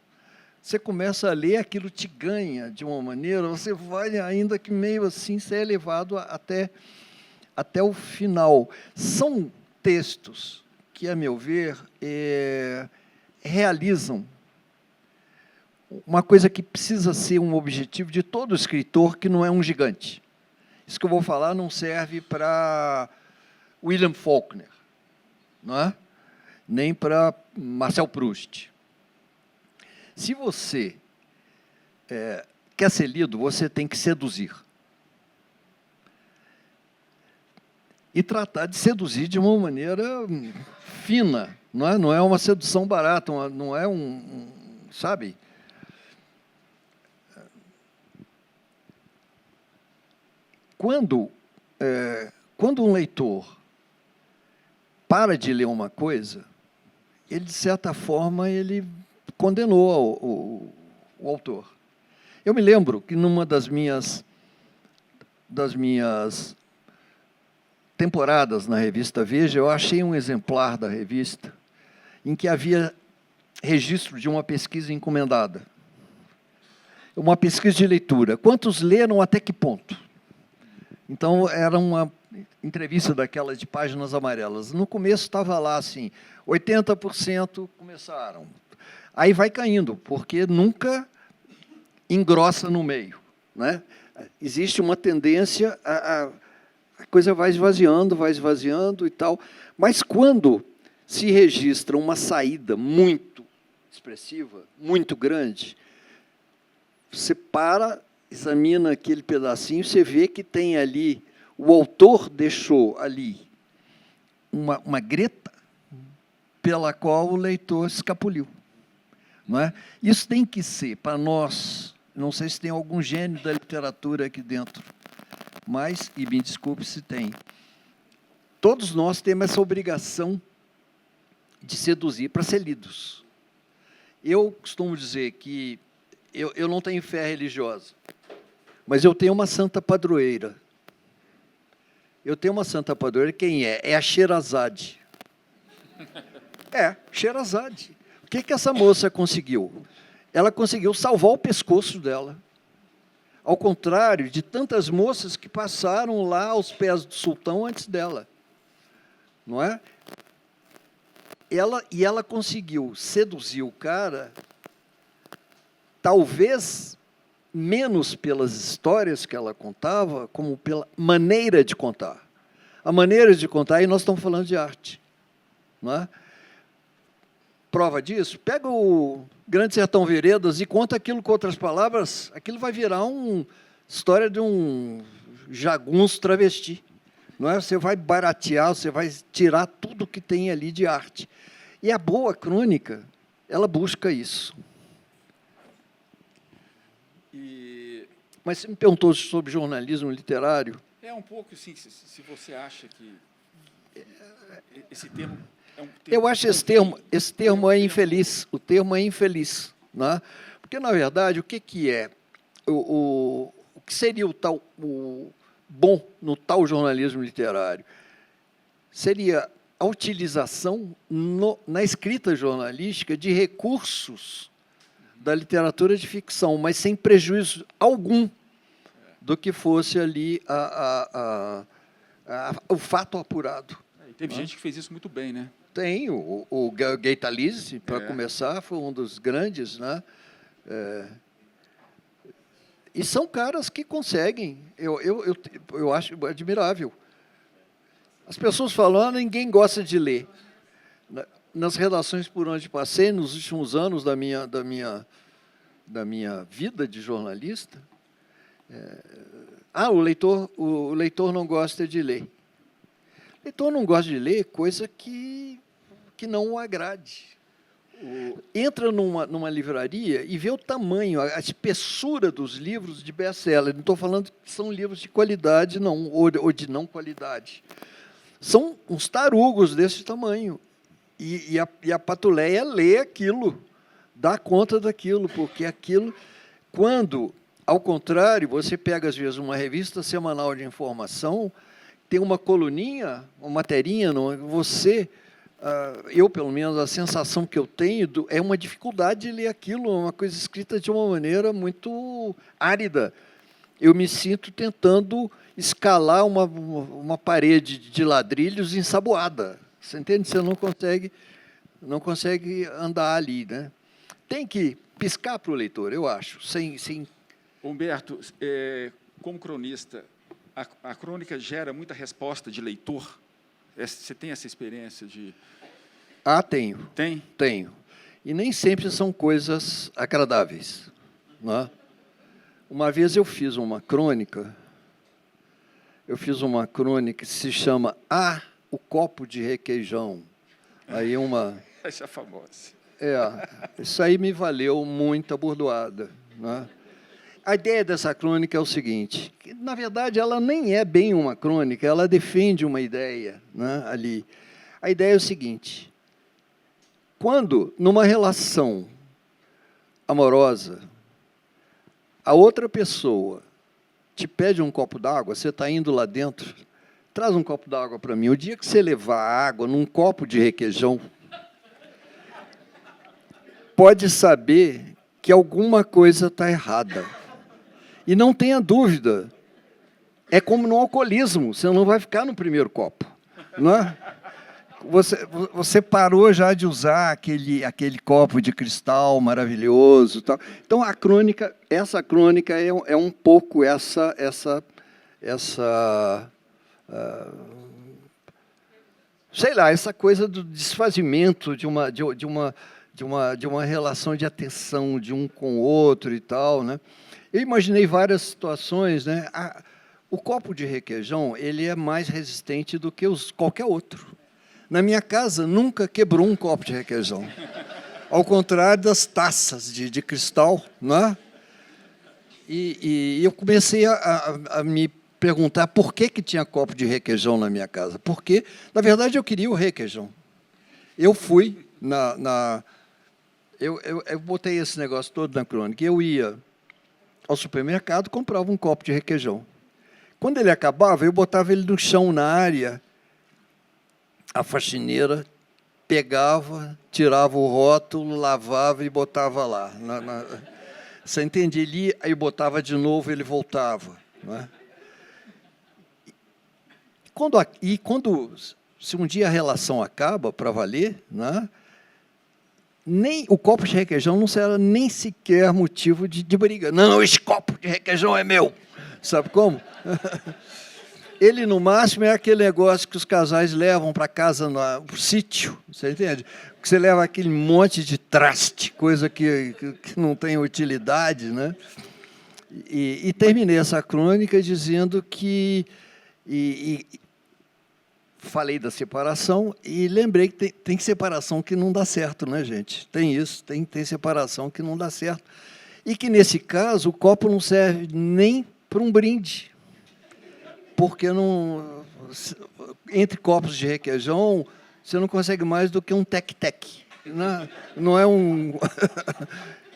Você começa a ler, aquilo te ganha de uma maneira, você vai ainda que meio assim ser elevado até o final. São textos que, a meu ver, realizam uma coisa que precisa ser um objetivo de todo escritor, que não é um gigante. Isso que eu vou falar não serve para William Faulkner, não é? Nem para Marcel Proust. Se você quer ser lido, você tem que seduzir. E tratar de seduzir de uma maneira fina. Não é uma sedução barata, não é sabe? Quando um leitor para de ler uma coisa, ele, de certa forma, ele condenou o autor. Eu me lembro que, numa das minhas temporadas na revista Veja, eu achei um exemplar da revista em que havia registro de uma pesquisa encomendada. Uma pesquisa de leitura. Quantos leram até que ponto? Então, era uma entrevista daquelas de páginas amarelas. No começo estava lá assim, 80% começaram. Aí vai caindo, porque nunca engrossa no meio. Né? Existe uma tendência, a coisa vai esvaziando e tal. Mas quando se registra uma saída muito expressiva, muito grande, você para, examina aquele pedacinho, você vê que tem ali, o autor deixou ali uma greta pela qual o leitor escapuliu. Não é? Isso tem que ser, para nós, não sei se tem algum gênio da literatura aqui dentro, mas, e me desculpe se tem, todos nós temos essa obrigação de seduzir para ser lidos. Eu costumo dizer que eu não tenho fé religiosa, mas eu tenho uma santa padroeira. Eu tenho uma santa padroeira, quem é? É a Sherazade. Sherazade. O que essa moça conseguiu? Ela conseguiu salvar o pescoço dela. Ao contrário de tantas moças que passaram lá aos pés do sultão antes dela. Não é? Ela conseguiu seduzir o cara, talvez menos pelas histórias que ela contava, como pela maneira de contar. A maneira de contar, e nós estamos falando de arte. Não é? Prova disso, pega o Grande Sertão Veredas e conta aquilo com outras palavras, aquilo vai virar uma história de um jagunço travesti. Não é? Você vai baratear, você vai tirar tudo que tem ali de arte. E a boa crônica, ela busca isso. Mas você me perguntou sobre jornalismo literário. Um pouco, sim, se você acha que esse termo... Eu acho esse termo é infeliz. O termo é infeliz. Né? Porque, na verdade, o que é? O que seria o bom no tal jornalismo literário? Seria a utilização na escrita jornalística de recursos da literatura de ficção, mas sem prejuízo algum do que fosse ali o fato apurado. E teve gente que fez isso muito bem, né? Tem, o Gay Talese, para começar, foi um dos grandes, né? E são caras que conseguem, eu acho admirável. As pessoas falam, ninguém gosta de ler. Nas redações por onde passei, nos últimos anos da minha vida de jornalista, o leitor não gosta de ler. O leitor não gosta de ler coisa que não o agrade. Entra numa livraria e vê o tamanho, a espessura dos livros de best-seller. Não estou falando que são livros de qualidade, não, ou de não qualidade. São uns tarugos desse tamanho. E a patuleia lê aquilo, dá conta daquilo, porque aquilo, quando, ao contrário, você pega, às vezes, uma revista semanal de informação, tem uma coluninha, uma materinha, eu, pelo menos, a sensação que eu tenho é uma dificuldade de ler aquilo, uma coisa escrita de uma maneira muito árida. Eu me sinto tentando escalar uma parede de ladrilhos ensaboada. Você entende? Você não consegue andar ali, né? Tem que piscar para o leitor, eu acho. Humberto, como cronista, a crônica gera muita resposta de leitor? Você tem essa experiência de... Tenho. Tem? Tenho. E nem sempre são coisas agradáveis, né? Uma vez eu fiz uma crônica que se chama o copo de requeijão. Aí Essa é famosa. Isso aí me valeu muita bordoada, né? A ideia dessa crônica é o seguinte, que, na verdade, ela nem é bem uma crônica, ela defende uma ideia, né, ali. A ideia é o seguinte, quando, numa relação amorosa, a outra pessoa te pede um copo d'água, você está indo lá dentro, traz um copo d'água para mim. O dia que você levar água num copo de requeijão, pode saber que alguma coisa está errada. E não tenha dúvida, é como no alcoolismo, você não vai ficar no primeiro copo, não é? Você parou já de usar aquele copo de cristal maravilhoso, tal. Então essa crônica é um pouco essa coisa do desfazimento de uma relação de atenção de um com o outro e tal, né? Eu imaginei várias situações, né? O copo de requeijão ele é mais resistente do que qualquer outro. Na minha casa, nunca quebrou um copo de requeijão. Ao contrário das taças de cristal, né? E eu comecei a me perguntar por que tinha copo de requeijão na minha casa. Porque, na verdade, eu queria o requeijão. Eu fui eu botei esse negócio todo na crônica. Eu ia ao supermercado, comprava um copo de requeijão. Quando ele acabava, eu botava ele no chão, na área. A faxineira pegava, tirava o rótulo, lavava e botava lá. Você entende? Ele ia, aí botava de novo, ele voltava. Né? Se um dia a relação acaba para valer, né, nem o copo de requeijão não será nem sequer motivo de briga. Não, esse copo de requeijão é meu. Sabe como? Ele, no máximo, é aquele negócio que os casais levam para casa, para o sítio, você entende? Que você leva aquele monte de traste, coisa que não tem utilidade, né? E terminei essa crônica dizendo que... falei da separação e lembrei que tem separação que não dá certo, né, gente? Tem isso, tem separação que não dá certo. E que, nesse caso, o copo não serve nem para um brinde, porque entre copos de requeijão, você não consegue mais do que um tec-tec. Não é um...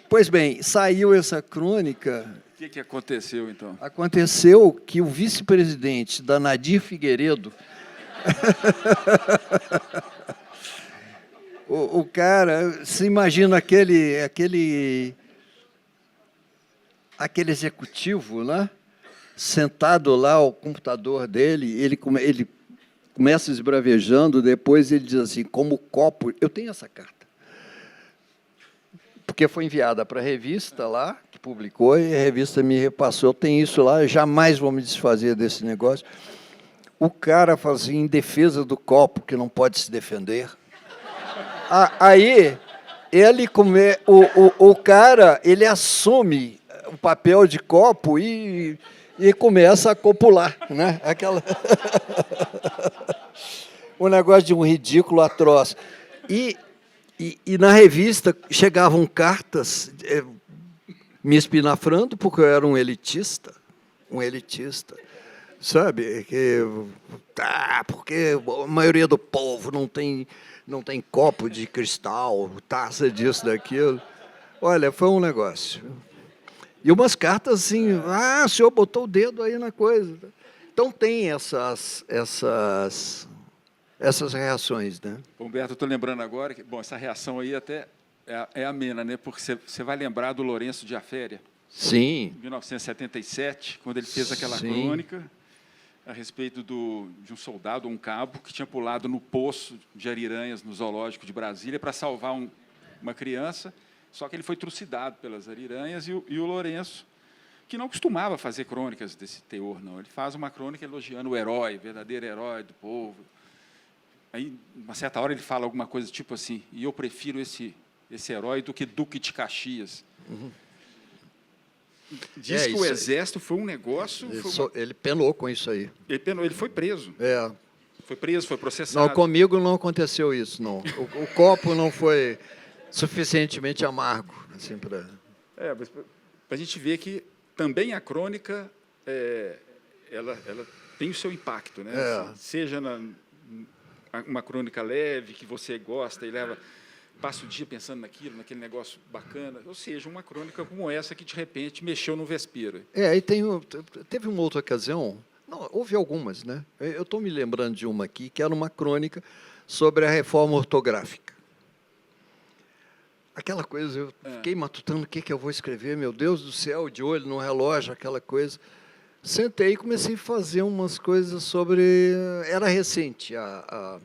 Pois bem, saiu essa crônica... O que aconteceu, então? Aconteceu que o vice-presidente da Nadir Figueiredo... o cara, se imagina aquele aquele executivo, né, sentado lá ao computador dele, ele começa esbravejando, depois ele diz assim, como copo... Eu tenho essa carta. Porque foi enviada para a revista lá, que publicou, e a revista me repassou. Eu tenho isso lá, eu jamais vou me desfazer desse negócio. O cara fazia em defesa do copo, que não pode se defender. Aí, o cara, ele assume o papel de copo e começa a copular, né? Um negócio de um ridículo atroz. E na revista chegavam cartas me espinafrando, porque eu era um elitista, sabe? Porque a maioria do povo não tem copo de cristal, taça disso, daquilo. Olha, foi um negócio. E umas cartas assim, o senhor botou o dedo aí na coisa. Então tem essas reações, né? Humberto, eu estou lembrando agora que, bom, essa reação aí até é amena, né? Porque você vai lembrar do Lourenço de Aféria. Sim. Em 1977, quando ele fez aquela crônica a respeito de um soldado, um cabo, que tinha pulado no poço de ariranhas no zoológico de Brasília para salvar uma criança, só que ele foi trucidado pelas ariranhas, e o Lourenço, que não costumava fazer crônicas desse teor, não. Ele faz uma crônica elogiando o herói, o verdadeiro herói do povo. Aí, uma certa hora, ele fala alguma coisa tipo assim, e eu prefiro esse herói do que Duque de Caxias. Uhum. Diz que o Exército foi um negócio... Ele penou com isso aí. Ele foi preso. Foi preso, foi processado. Não, comigo não aconteceu isso, não. O copo não foi suficientemente amargo. Assim, para a gente ver que também a crônica ela tem o seu impacto, né? Seja uma crônica leve, que você gosta e passa o dia pensando naquele negócio bacana, ou seja, uma crônica como essa que, de repente, mexeu no vespeiro. E teve uma outra ocasião, houve algumas, né? Eu estou me lembrando de uma aqui, que era uma crônica sobre a reforma ortográfica. Aquela coisa, eu fiquei matutando o que eu vou escrever, meu Deus do céu, de olho no relógio, aquela coisa. Sentei e comecei a fazer umas coisas sobre... Era recente a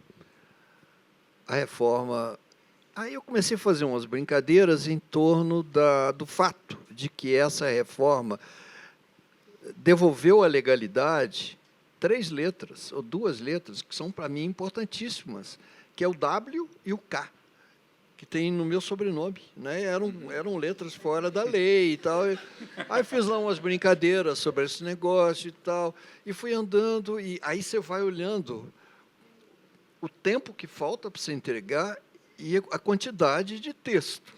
reforma. Aí eu comecei a fazer umas brincadeiras em torno do fato de que essa reforma devolveu à legalidade 3 letras, ou 2 letras, que são, para mim, importantíssimas, que é o W e o K, que tem no meu sobrenome, né? Eram letras fora da lei e tal. Aí fiz lá umas brincadeiras sobre esse negócio e tal, e fui andando, e aí você vai olhando o tempo que falta para você entregar e a quantidade de texto.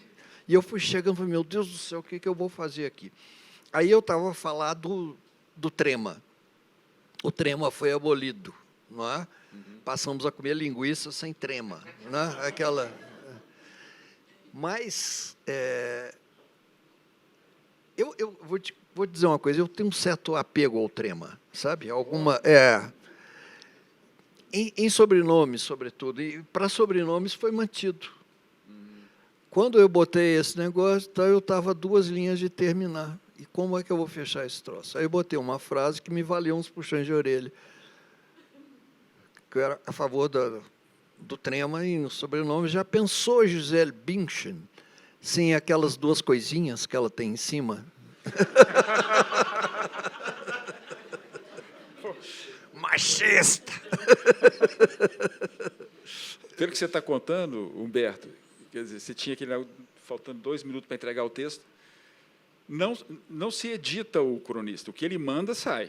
E eu fui chegando e falei, meu Deus do céu, o que eu vou fazer aqui? Aí eu estava a falar do trema. O trema foi abolido, não é? Passamos a comer linguiça sem trema, né? Mas eu vou dizer uma coisa, eu tenho um certo apego ao trema, sabe? Em sobrenomes, sobretudo, e para sobrenomes foi mantido. Quando eu botei esse negócio, eu estava 2 linhas de terminar. E como é que eu vou fechar esse troço? Aí eu botei uma frase que me valeu uns puxões de orelha, que eu era a favor do trema e no sobrenome. Já pensou Gisele Bündchen sem aquelas 2 coisinhas que ela tem em cima? Machista! Pelo que você está contando, Humberto, quer dizer, você tinha faltando 2 minutos para entregar o texto, não se edita o cronista, o que ele manda sai.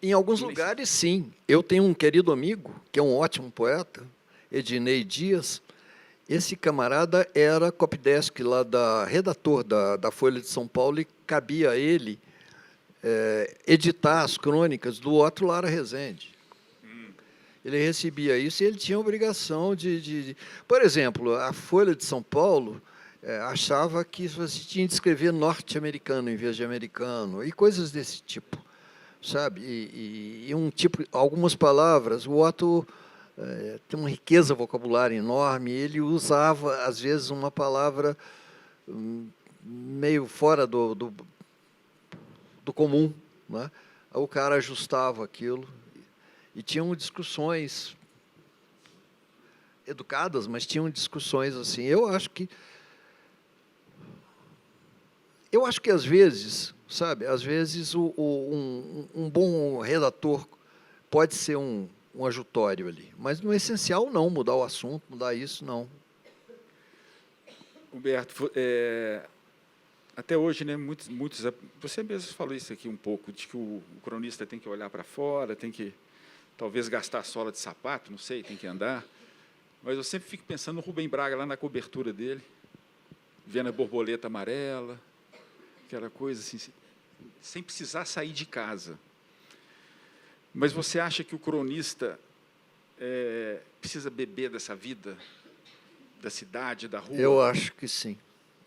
Em alguns lugares, sim. Eu tenho um querido amigo, que é um ótimo poeta, Ednei Dias. Esse camarada era copydesk lá redator da Folha de São Paulo, e cabia a ele editar as crônicas do Otto Lara Rezende. Ele recebia isso e ele tinha a obrigação de... Por exemplo, a Folha de São Paulo achava que você tinha de escrever norte-americano em vez de americano, e coisas desse tipo, sabe? E algumas palavras, o Otto tem uma riqueza vocabulária enorme, ele usava, às vezes, uma palavra meio fora do comum, né? Aí o cara ajustava aquilo e tinham discussões educadas, mas tinham discussões assim. Eu acho que às vezes, sabe, às vezes um bom redator pode ser um ajutório ali, mas no essencial não, mudar o assunto, mudar isso, não. Humberto, até hoje, né, muitos, você mesmo falou isso aqui um pouco, de que o cronista tem que olhar para fora, tem que, talvez, gastar sola de sapato, não sei, tem que andar, mas eu sempre fico pensando no Rubem Braga, lá na cobertura dele, vendo a borboleta amarela, aquela coisa assim, sem precisar sair de casa. Mas você acha que o cronista precisa beber dessa vida, da cidade, da rua? Eu acho que sim.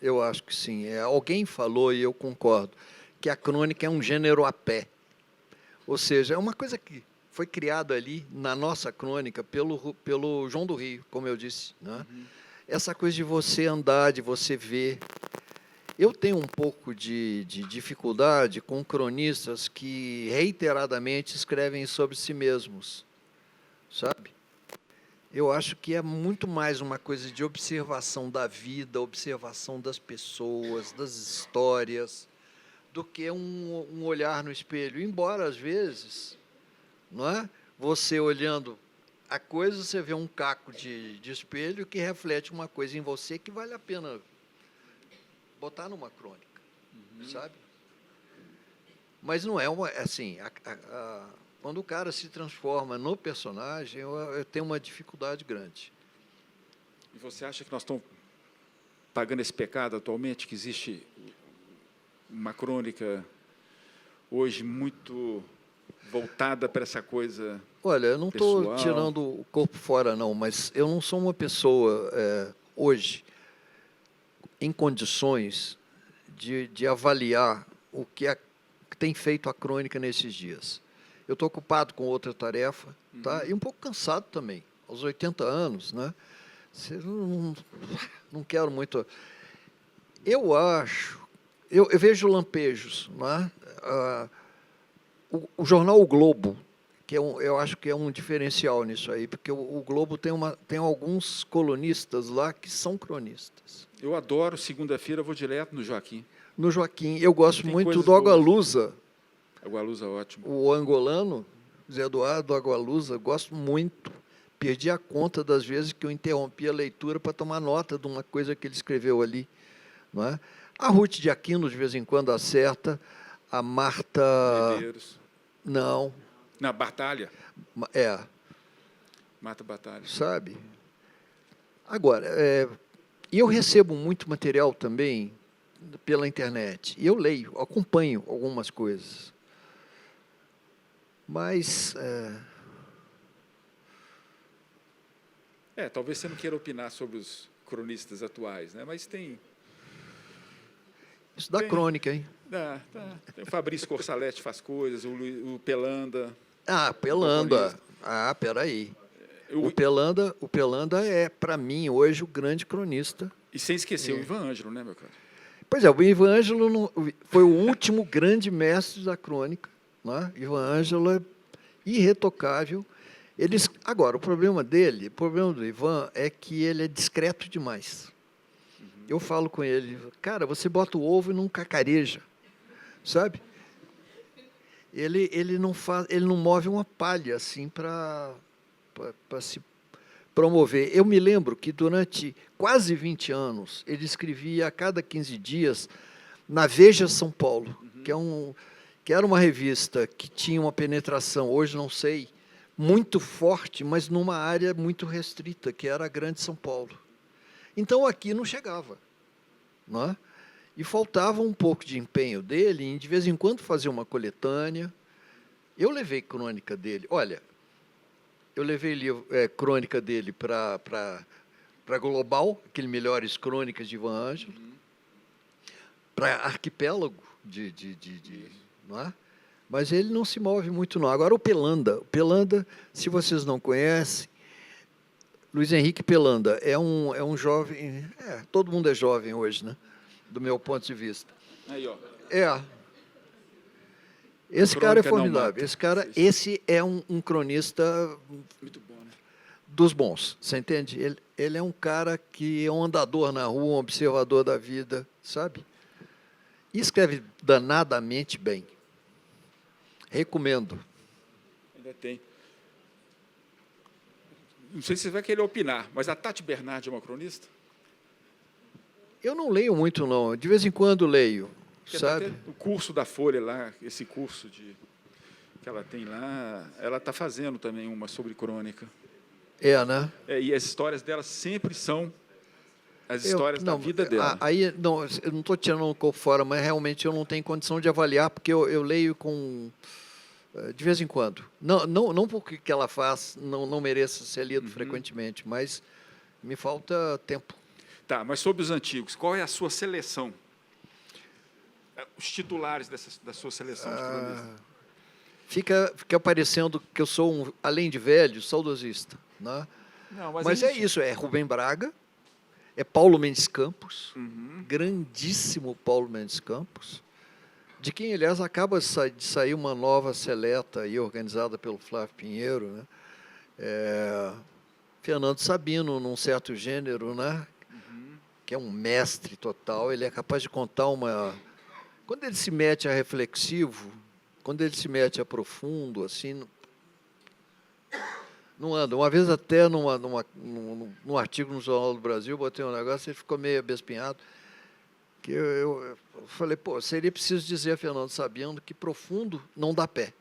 Eu acho que sim. Alguém falou, e eu concordo, que a crônica é um gênero a pé. Ou seja, é uma coisa que foi criada ali, na nossa crônica, pelo João do Rio, como eu disse, né? Uhum. Essa coisa de você andar, de você ver. Eu tenho um pouco de dificuldade com cronistas que reiteradamente escrevem sobre si mesmos, sabe? Eu acho que é muito mais uma coisa de observação da vida, observação das pessoas, das histórias, do que um olhar no espelho. Embora, às vezes, não é? Você olhando a coisa, você vê um caco de espelho que reflete uma coisa em você que vale a pena botar numa crônica, sabe? Mas não é assim, quando o cara se transforma no personagem, eu tenho uma dificuldade grande. E você acha que nós estamos pagando esse pecado atualmente, que existe uma crônica hoje muito voltada para essa coisa? Olha, eu não estou pessoal? tirando o corpo fora, não, mas eu não sou uma pessoa, hoje, em condições de avaliar o que tem feito a crônica nesses dias. Eu estou ocupado com outra tarefa, tá? E um pouco cansado também, aos 80 anos, né? Não quero muito. Eu acho, eu vejo lampejos, né? O jornal O Globo, que eu acho que é um diferencial nisso aí, porque o Globo tem alguns colunistas lá que são cronistas. Eu adoro, segunda-feira eu vou direto no Joaquim. No Joaquim, eu gosto Tem muito coisas do Agualusa. Agualusa, ótimo. O angolano, Zé Eduardo Agualusa, gosto muito. Perdi a conta das vezes que eu interrompi a leitura para tomar nota de uma coisa que ele escreveu ali. Não é? A Ruth de Aquino, de vez em quando, acerta. A Marta... Medeiros. Não. Na Batalha. Marta Batalha. Sabe? Agora, eu recebo muito material também pela internet. E eu leio, acompanho algumas coisas. Mas... talvez você não queira opinar sobre os cronistas atuais, né? Mas tem... Isso dá crônica, hein? Tem o Fabrício Corsaletti faz coisas, o Pelanda. Pelanda. Peraí. O Pelanda é, para mim, hoje, o grande cronista. E sem esquecer o Ivan Ângelo, né, meu cara? Pois é, o Ivan Ângelo foi o último grande mestre da crônica. Né? Ivan Ângelo é irretocável. Agora, o problema do Ivan é que ele é discreto demais. Eu falo com ele, cara, você bota o ovo e não cacareja, sabe? Ele não move uma palha assim para se promover. Eu me lembro que durante quase 20 anos ele escrevia a cada 15 dias na Veja São Paulo, que era uma revista que tinha uma penetração, hoje não sei, muito forte, mas numa área muito restrita, que era a Grande São Paulo. Então, aqui não chegava. Não é? E faltava um pouco de empenho dele em, de vez em quando, fazer uma coletânea. Eu levei crônica dele. Olha, eu levei crônica dele para Global, aquele Melhores Crônicas de Ivan Ângelo, para Arquipélago, não é? Mas ele não se move muito, não. Agora, o Pelanda, se vocês não conhecem, Luiz Henrique Pelanda é um jovem... todo mundo é jovem hoje, né? do meu ponto de vista. Aí, ó. Esse cara é Crônica Não formidável. Mata. Esse é um cronista Muito bom, né? dos bons, você entende? Ele é um cara que é um andador na rua, um observador da vida, sabe? E escreve danadamente bem. Recomendo. Ainda tem. Não sei se você vai querer opinar, mas a Tati Bernardi é uma cronista? Eu não leio muito, não. De vez em quando leio, Porque sabe? o curso da Folha lá, esse curso que ela tem lá, ela está fazendo também uma sobre crônica. Né? E as histórias dela sempre são as histórias da vida dela. Aí, não, eu não estou tirando um pouco fora, mas realmente eu não tenho condição de avaliar, porque eu leio de vez em quando. Não porque o que ela faz não mereça ser lido frequentemente, mas me falta tempo. Tá, mas sobre os antigos, qual é a sua seleção? Os titulares da sua seleção de cronistas? Fica parecendo que eu sou, além de velho, saudosista. Né? Não, mas é isso, é Rubem Braga, é Paulo Mendes Campos, grandíssimo Paulo Mendes Campos, de quem, aliás, acaba de sair uma nova seleta aí, organizada pelo Flávio Pinheiro, né? Fernando Sabino, num certo gênero, né? Que é um mestre total, ele é capaz de contar uma... Quando ele se mete a reflexivo, quando ele se mete a profundo, assim, não anda. Uma vez até num artigo no Jornal do Brasil, botei um negócio, ele ficou meio abespinhado, que eu falei, seria preciso dizer a Fernando Sabino que profundo não dá pé.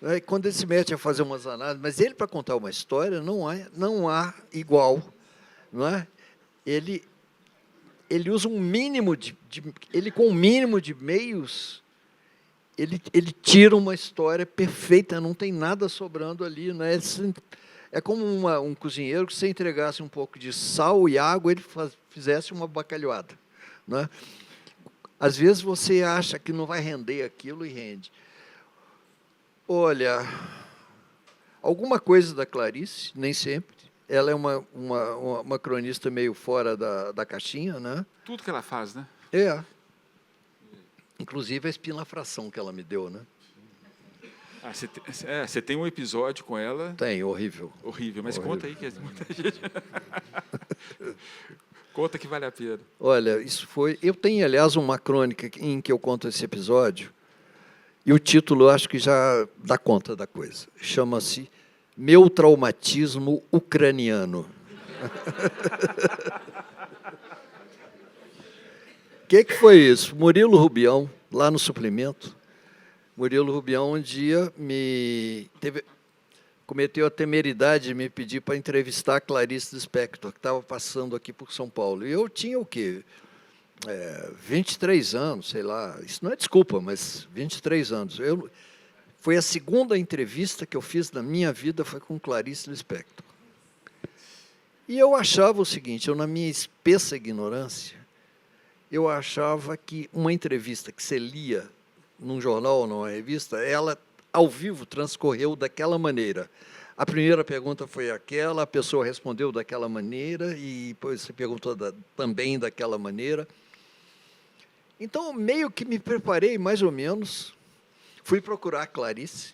E quando ele se mete a fazer umas análises, mas ele, para contar uma história, não há igual, não é? Ele usa um mínimo ele com um mínimo de meios, ele tira uma história perfeita, não tem nada sobrando ali, né? É como um cozinheiro que, se entregasse um pouco de sal e água, ele fizesse uma bacalhoada, né? Às vezes você acha que não vai render aquilo e rende. Olha, alguma coisa da Clarice, nem sempre. Ela é uma cronista meio fora da caixinha, né? Tudo que ela faz, né? Inclusive a espinafração que ela me deu, né? Você tem um episódio com ela... Tem, horrível. Horrível, mas horrível. Conta aí, que muita gente... Conta que vale a pena. Olha, isso foi... Eu tenho, aliás, uma crônica em que eu conto esse episódio, e o título eu acho que já dá conta da coisa. Chama-se Meu Traumatismo Ucraniano. O que foi isso? Murilo Rubião, lá no suplemento, Murilo Rubião um dia cometeu a temeridade de me pedir para entrevistar a Clarice Lispector, que estava passando aqui por São Paulo. E eu tinha o quê? 23 anos, sei lá. Isso não é desculpa, mas 23 anos. Foi a segunda entrevista que eu fiz na minha vida, foi com Clarice Lispector. E eu achava o seguinte, na minha espessa ignorância, eu achava que uma entrevista que você lia num jornal ou numa revista, ela, ao vivo, transcorreu daquela maneira. A primeira pergunta foi aquela, a pessoa respondeu daquela maneira, e depois você perguntou também daquela maneira. Então, meio que me preparei, mais ou menos, fui procurar a Clarice,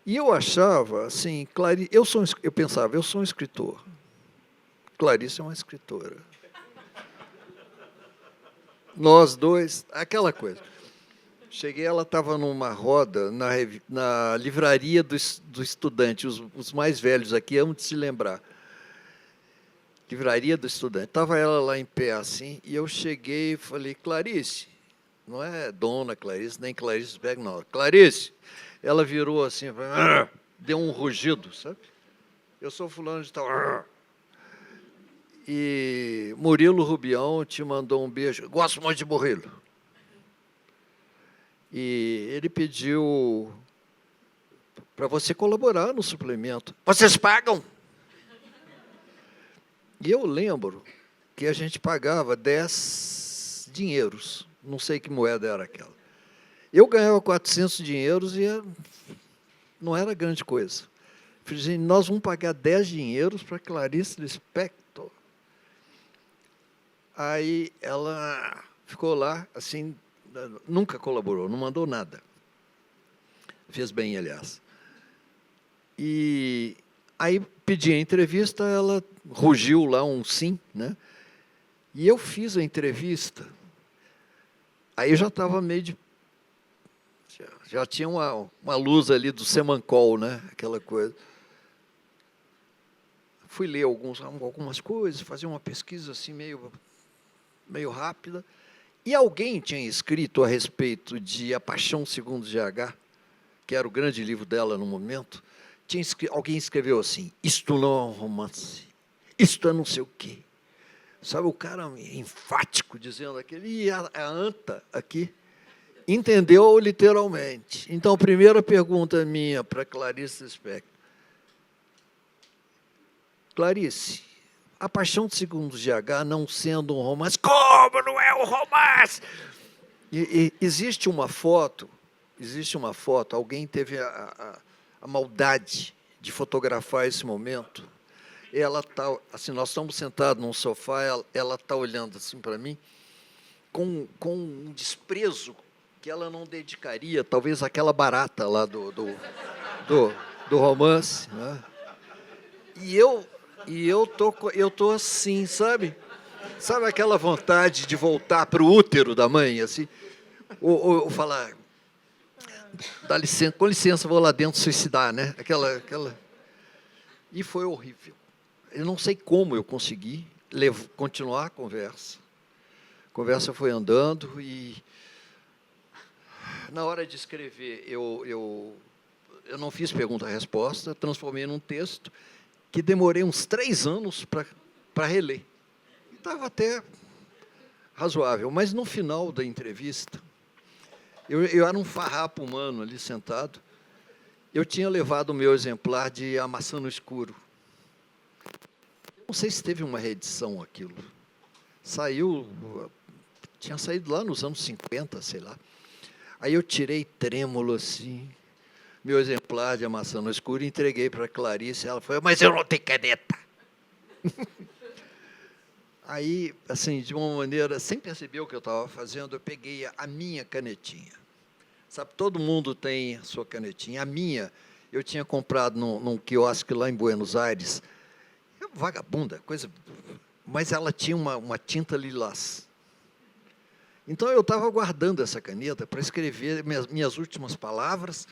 e eu achava, assim, eu pensava, eu sou um escritor, Clarice é uma escritora. Nós dois, aquela coisa. Cheguei, ela estava numa roda na livraria do estudante, os mais velhos aqui hão de se lembrar. Livraria do Estudante. Estava ela lá em pé, assim, e eu cheguei e falei, Clarice, não é Dona Clarice, nem Clarice Beck, não. Clarice, ela virou assim, deu um rugido, sabe? Eu sou fulano de tal. E Murilo Rubião te mandou um beijo. Gosto muito de Murilo. E ele pediu para você colaborar no suplemento. Vocês pagam? E eu lembro que a gente pagava 10 dinheiros. Não sei que moeda era aquela. Eu ganhava 400 dinheiros e não era grande coisa. Falei, nós vamos pagar 10 dinheiros para Clarice Lispector. Aí ela ficou lá, assim, nunca colaborou, não mandou nada. Fez bem, aliás. E aí pedi a entrevista, ela rugiu lá um sim, né? E eu fiz a entrevista. Aí eu já estava meio de... Já tinha uma luz ali do Semancol, né? Aquela coisa. Fui ler algumas coisas, fazer uma pesquisa assim meio rápida. E alguém tinha escrito a respeito de A Paixão Segundo GH, que era o grande livro dela no momento. Alguém escreveu assim: isto não é um romance, isto é não sei o quê. Sabe, o cara enfático dizendo aquilo, e a anta aqui entendeu literalmente. Então, primeira pergunta minha para Clarice Lispector. Clarice, A Paixão Segundo GH não sendo um romance, como não é um romance? E existe uma foto, alguém teve a maldade de fotografar esse momento. Ela está, assim, nós estamos sentados num sofá, ela está olhando assim para mim, com um desprezo que ela não dedicaria, talvez, àquela barata lá do romance, né? E eu tô assim, sabe? Sabe aquela vontade de voltar para o útero da mãe, assim? Ou falar, dá licença, com licença, vou lá dentro suicidar, né? Aquela... E foi horrível. Eu não sei como eu consegui continuar a conversa. A conversa foi andando e, na hora de escrever, eu não fiz pergunta-resposta, transformei num texto que demorei uns 3 anos para reler. Estava até razoável, mas no final da entrevista, eu era um farrapo humano ali sentado, eu tinha levado o meu exemplar de A Maçã no Escuro. Não sei se teve uma reedição aquilo. Tinha saído lá nos anos 50, sei lá. Aí eu tirei trêmulo assim, meu exemplar de A Maçã no Escuro, e entreguei para a Clarice. Ela falou, mas eu não tenho caneta. Aí, assim, de uma maneira, sem perceber o que eu estava fazendo, eu peguei a minha canetinha. Sabe, todo mundo tem a sua canetinha. A minha, eu tinha comprado num quiosque lá em Buenos Aires. Vagabunda, coisa... Mas ela tinha uma tinta lilás. Então, eu estava guardando essa caneta para escrever minhas últimas palavras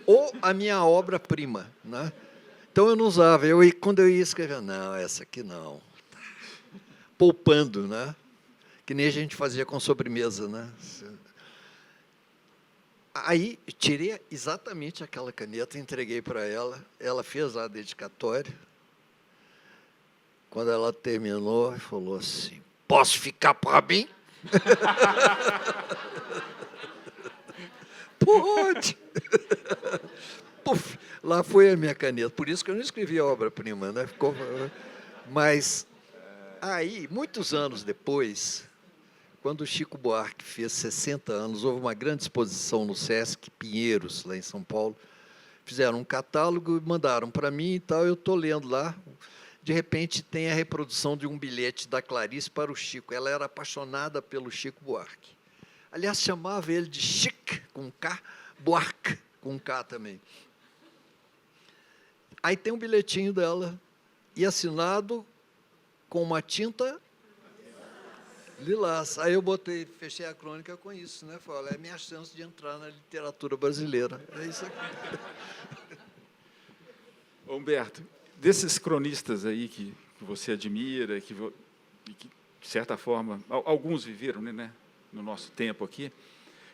ou a minha obra-prima, né? Então, eu não usava. Quando eu ia escrever, não, essa aqui não. Poupando, né? Que nem a gente fazia com sobremesa, né? Aí, tirei exatamente aquela caneta, entreguei para ela, ela fez a dedicatória. Quando ela terminou, falou assim, posso ficar para mim? Pode! Puf, lá foi a minha caneta. Por isso que eu não escrevi a obra-prima, né? Mas, aí, muitos anos depois, quando o Chico Buarque fez 60 anos, houve uma grande exposição no Sesc Pinheiros, lá em São Paulo. Fizeram um catálogo e mandaram para mim e tal. Eu estou lendo lá. De repente, tem a reprodução de um bilhete da Clarice para o Chico. Ela era apaixonada pelo Chico Buarque. Aliás, chamava ele de Chic, com K, Buarque, com K também. Aí tem um bilhetinho dela, e assinado com uma tinta lilás. Aí eu fechei a crônica com isso, né? Falei, é a minha chance de entrar na literatura brasileira. É isso aqui. Humberto, desses cronistas aí que você admira, que, de certa forma, alguns viveram, né, no nosso tempo aqui,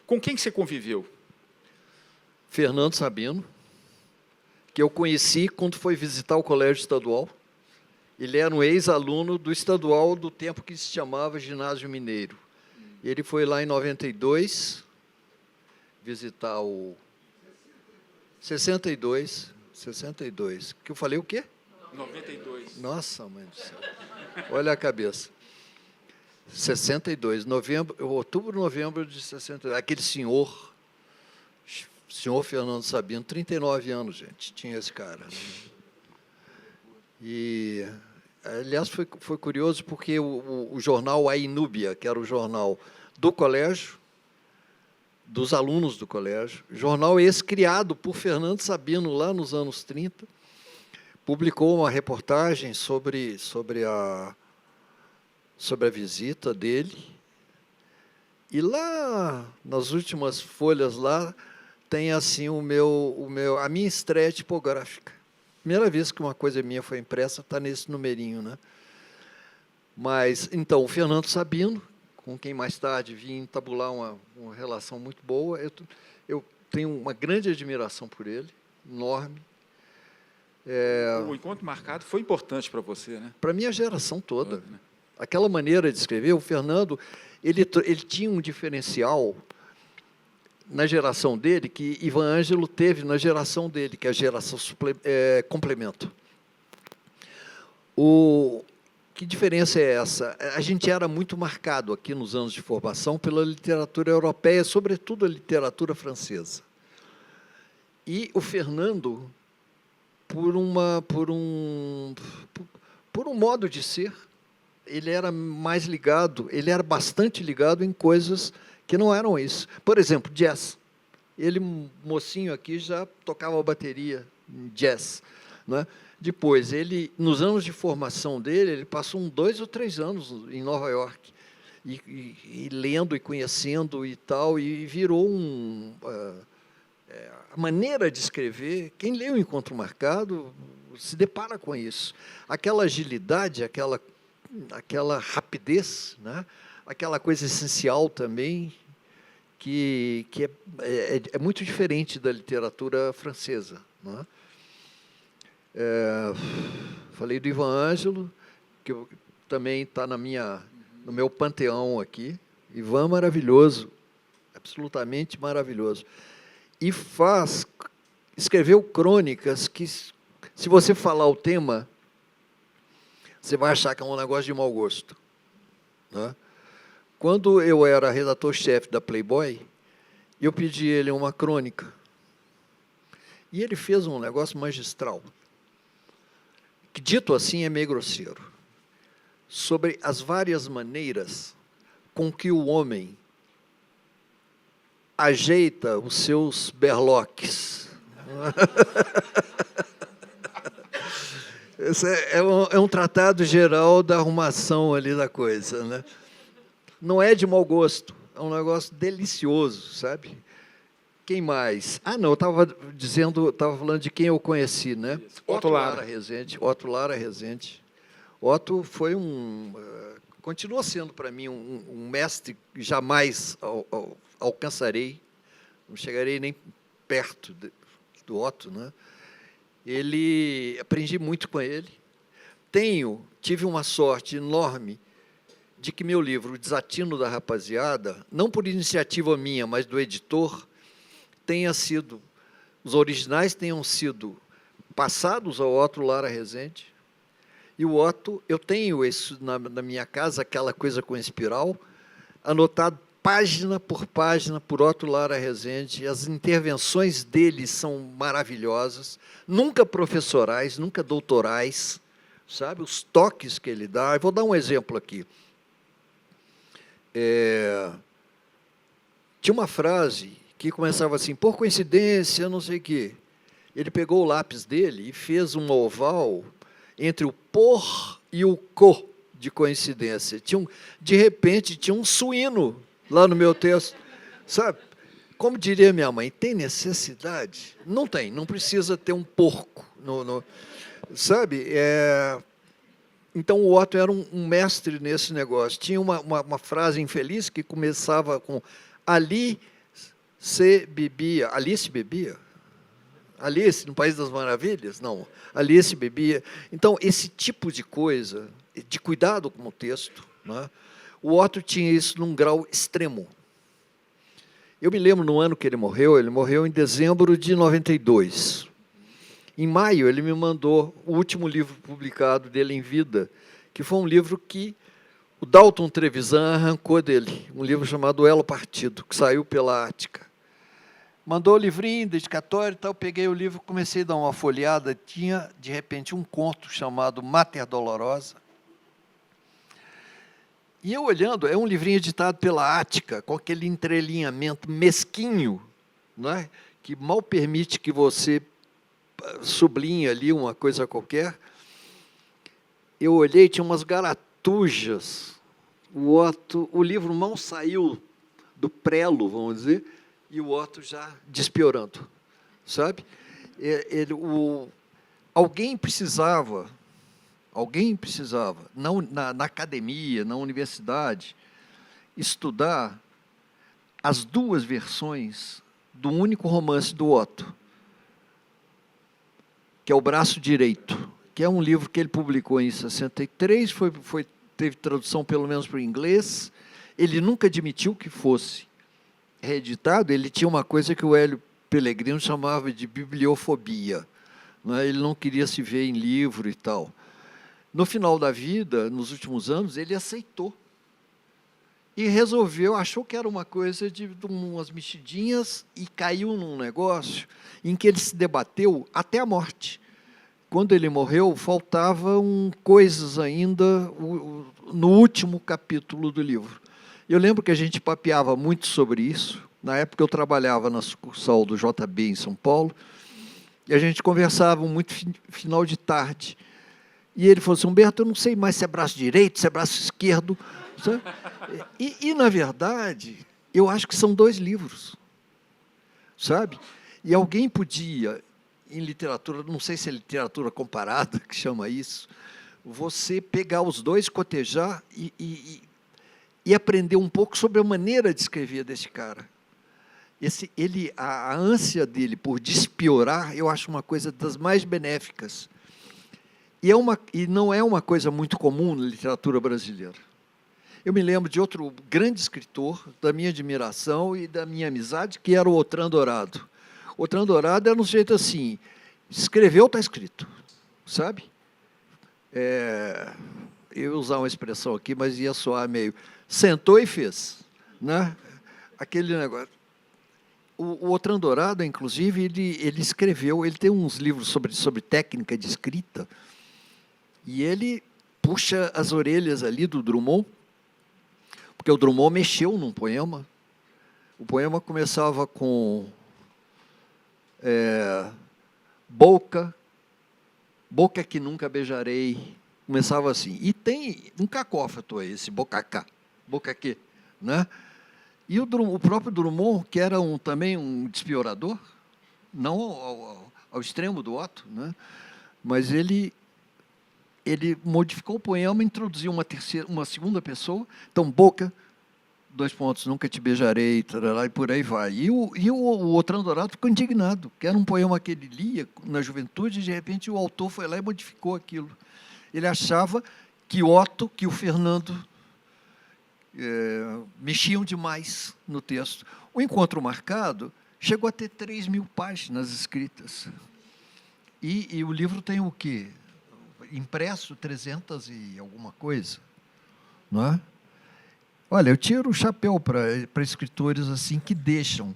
com quem você conviveu? Fernando Sabino, que eu conheci quando foi visitar o Colégio Estadual. Ele era um ex-aluno do estadual do tempo que se chamava Ginásio Mineiro. Ele foi lá em 92 visitar o 62, que eu falei o quê? 92. Nossa, mãe do céu. Olha a cabeça. 62, outubro, novembro de 62. Aquele senhor Fernando Sabino, 39 anos, gente, tinha esse cara. E Aliás, foi curioso porque o jornal A Inúbia, que era o jornal do colégio, dos alunos do colégio, jornal esse criado por Fernando Sabino lá nos anos 30, publicou uma reportagem sobre a visita dele, e lá, nas últimas folhas lá, tem assim a minha estreia tipográfica. Primeira vez que uma coisa minha foi impressa, está nesse numerinho, né? Mas, então, o Fernando Sabino, com quem mais tarde vim tabular uma relação muito boa, eu tenho uma grande admiração por ele, enorme. O encontro marcado foi importante para você, né? Para a minha geração toda. Aquela maneira de escrever, o Fernando, ele tinha um diferencial na geração dele, que Ivan Ângelo teve na geração dele, que é a geração complemento. Que diferença é essa? A gente era muito marcado aqui nos anos de formação pela literatura europeia, sobretudo a literatura francesa. E o Fernando, por um modo de ser, ele era mais ligado, ele era bastante ligado em coisas que não eram isso. Por exemplo, jazz. Ele, mocinho aqui, já tocava bateria em jazz, né? Depois, ele, nos anos de formação dele, ele passou 2 ou 3 anos em Nova York, e lendo e conhecendo e tal, e virou a maneira de escrever. Quem lê o Encontro Marcado se depara com isso. Aquela agilidade, aquela rapidez, né? Aquela coisa essencial também, que é muito diferente da literatura francesa, não é? Falei do Ivan Ângelo, que também está no meu panteão aqui. Ivan maravilhoso, absolutamente maravilhoso. E escreveu crônicas que, se você falar o tema, você vai achar que é um negócio de mau gosto, né? Quando eu era redator-chefe da Playboy, eu pedi a ele uma crônica, e ele fez um negócio magistral, que, dito assim, é meio grosseiro, sobre as várias maneiras com que o homem ajeita os seus berloques. Esse é um tratado geral da arrumação ali da coisa, né? Não é de mau gosto, é um negócio delicioso, sabe? Quem mais? Não, eu estava falando de quem eu conheci, né? Otto Lara Rezende. Otto Lara Rezende. Otto foi continua sendo para mim um mestre que jamais alcançarei, não chegarei nem perto do Otto, né? Aprendi muito com ele. Tive uma sorte enorme de que meu livro, O Desatino da Rapaziada, não por iniciativa minha, mas do editor, os originais tenham sido passados ao Otto Lara Rezende. E o Otto, eu tenho isso na minha casa, aquela coisa com espiral, anotado página por Otto Lara Rezende. As intervenções dele são maravilhosas, nunca professorais, nunca doutorais, sabe? Os toques que ele dá. Eu vou dar um exemplo aqui. Tinha uma frase que começava assim: por coincidência, não sei o quê. Ele pegou o lápis dele e fez um oval entre o por e o co de coincidência. De repente, tinha um suíno lá no meu texto, sabe? Como diria minha mãe, tem necessidade? Não tem, não precisa ter um porco, sabe? Então, o Otto era um mestre nesse negócio. Tinha uma frase infeliz que começava com Ali se bebia. Alice bebia? Alice, no País das Maravilhas? Não, Alice bebia. Então, esse tipo de coisa, de cuidado com o texto, né? O Otto tinha isso num grau extremo. Eu me lembro, no ano que ele morreu em dezembro de 92. Em maio, ele me mandou o último livro publicado dele em vida, que foi um livro que o Dalton Trevisan arrancou dele, um livro chamado Elo Partido, que saiu pela Ática. Mandou o livrinho, dedicatório e tal, peguei o livro, comecei a dar uma folheada, tinha, de repente, um conto chamado Mater Dolorosa. E eu olhando, é um livrinho editado pela Ática, com aquele entrelinhamento mesquinho, não é? Que mal permite que você sublinhe ali uma coisa qualquer. Eu olhei, tinha umas garatujas. O livro mal saiu do prelo, vamos dizer, e o Otto já despiorando, sabe? Alguém precisava, na academia, na universidade, estudar as duas versões do único romance do Otto, que é O Braço Direito, que é um livro que ele publicou em 63, teve tradução pelo menos para o inglês. Ele nunca admitiu que fosse reeditado, ele tinha uma coisa que o Hélio Pellegrino chamava de bibliofobia, né? Ele não queria se ver em livro e tal. No final da vida, nos últimos anos, ele aceitou e resolveu, achou que era uma coisa de umas mexidinhas e caiu num negócio em que ele se debateu até a morte. Quando ele morreu, faltavam coisas ainda no último capítulo do livro. Eu lembro que a gente papeava muito sobre isso. Na época, eu trabalhava na sucursal do JB em São Paulo, e a gente conversava muito final de tarde. E ele falou assim, Humberto, eu não sei mais se é braço direito, se é braço esquerdo. Sabe? E, na verdade, eu acho que são dois livros, sabe? E alguém podia, em literatura, não sei se é literatura comparada, que chama isso, você pegar os dois, cotejar e aprender um pouco sobre a maneira de escrever desse cara. A ânsia dele por despiorar, eu acho uma coisa das mais benéficas. E não é uma coisa muito comum na literatura brasileira. Eu me lembro de outro grande escritor, da minha admiração e da minha amizade, que era o Otran Dourado. O Otran Dourado era um jeito assim, escreveu, está escrito, sabe? Eu ia usar uma expressão aqui, mas ia soar meio... Sentou e fez, né? Aquele negócio. O Otran Dourado, inclusive, ele escreveu, ele tem uns livros sobre técnica de escrita, e ele puxa as orelhas ali do Drummond, porque o Drummond mexeu num poema. O poema começava com boca que nunca beijarei, começava assim. E tem um cacófato aí, esse boca que, né? E o próprio Drummond, que era também um despiorador, não ao extremo do Otto, né? Mas ele modificou o poema, introduziu uma segunda pessoa, então, boca, nunca te beijarei, tarará, e por aí vai. E o Otran Dourado ficou indignado, que era um poema que ele lia na juventude, e, de repente, o autor foi lá e modificou aquilo. Ele achava que Otto, que o Fernando mexiam demais no texto. O Encontro Marcado chegou a ter 3.000 páginas escritas. E o livro tem o quê? Impresso 300 e alguma coisa, não é? Olha, eu tiro o chapéu para escritores assim que deixam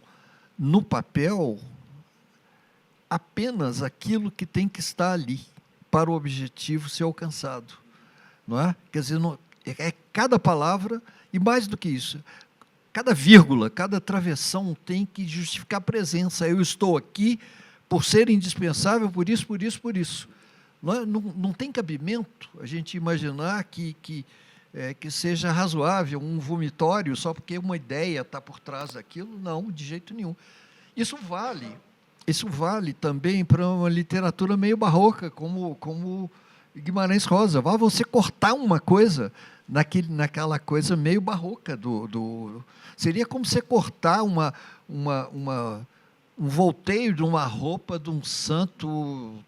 no papel apenas aquilo que tem que estar ali para o objetivo ser alcançado, não é? Quer dizer, cada palavra, e mais do que isso, cada vírgula, cada travessão tem que justificar a presença. Eu estou aqui por ser indispensável, por isso, por isso, por isso. Não tem cabimento a gente imaginar que seja razoável um vomitório só porque uma ideia está por trás daquilo. Não, de jeito nenhum. Isso vale também para uma literatura meio barroca, como Guimarães Rosa. Vá você cortar uma coisa naquela coisa meio barroca. Seria como você cortar um volteio de uma roupa de um santo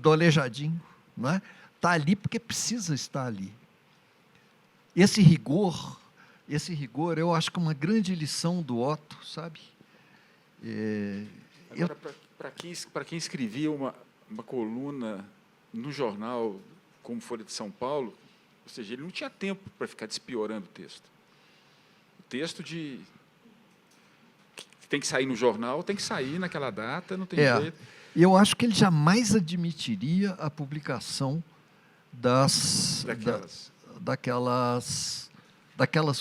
do Aleijadinho, não é? Está ali porque precisa estar ali. Esse rigor, eu acho que é uma grande lição do Otto, sabe? Agora, para quem escrevia uma coluna no jornal, como Folha de São Paulo, ou seja, ele não tinha tempo para ficar despiorando o texto. O texto tem que sair no jornal, tem que sair naquela data, não tem jeito. E eu acho que ele jamais admitiria a publicação daquelas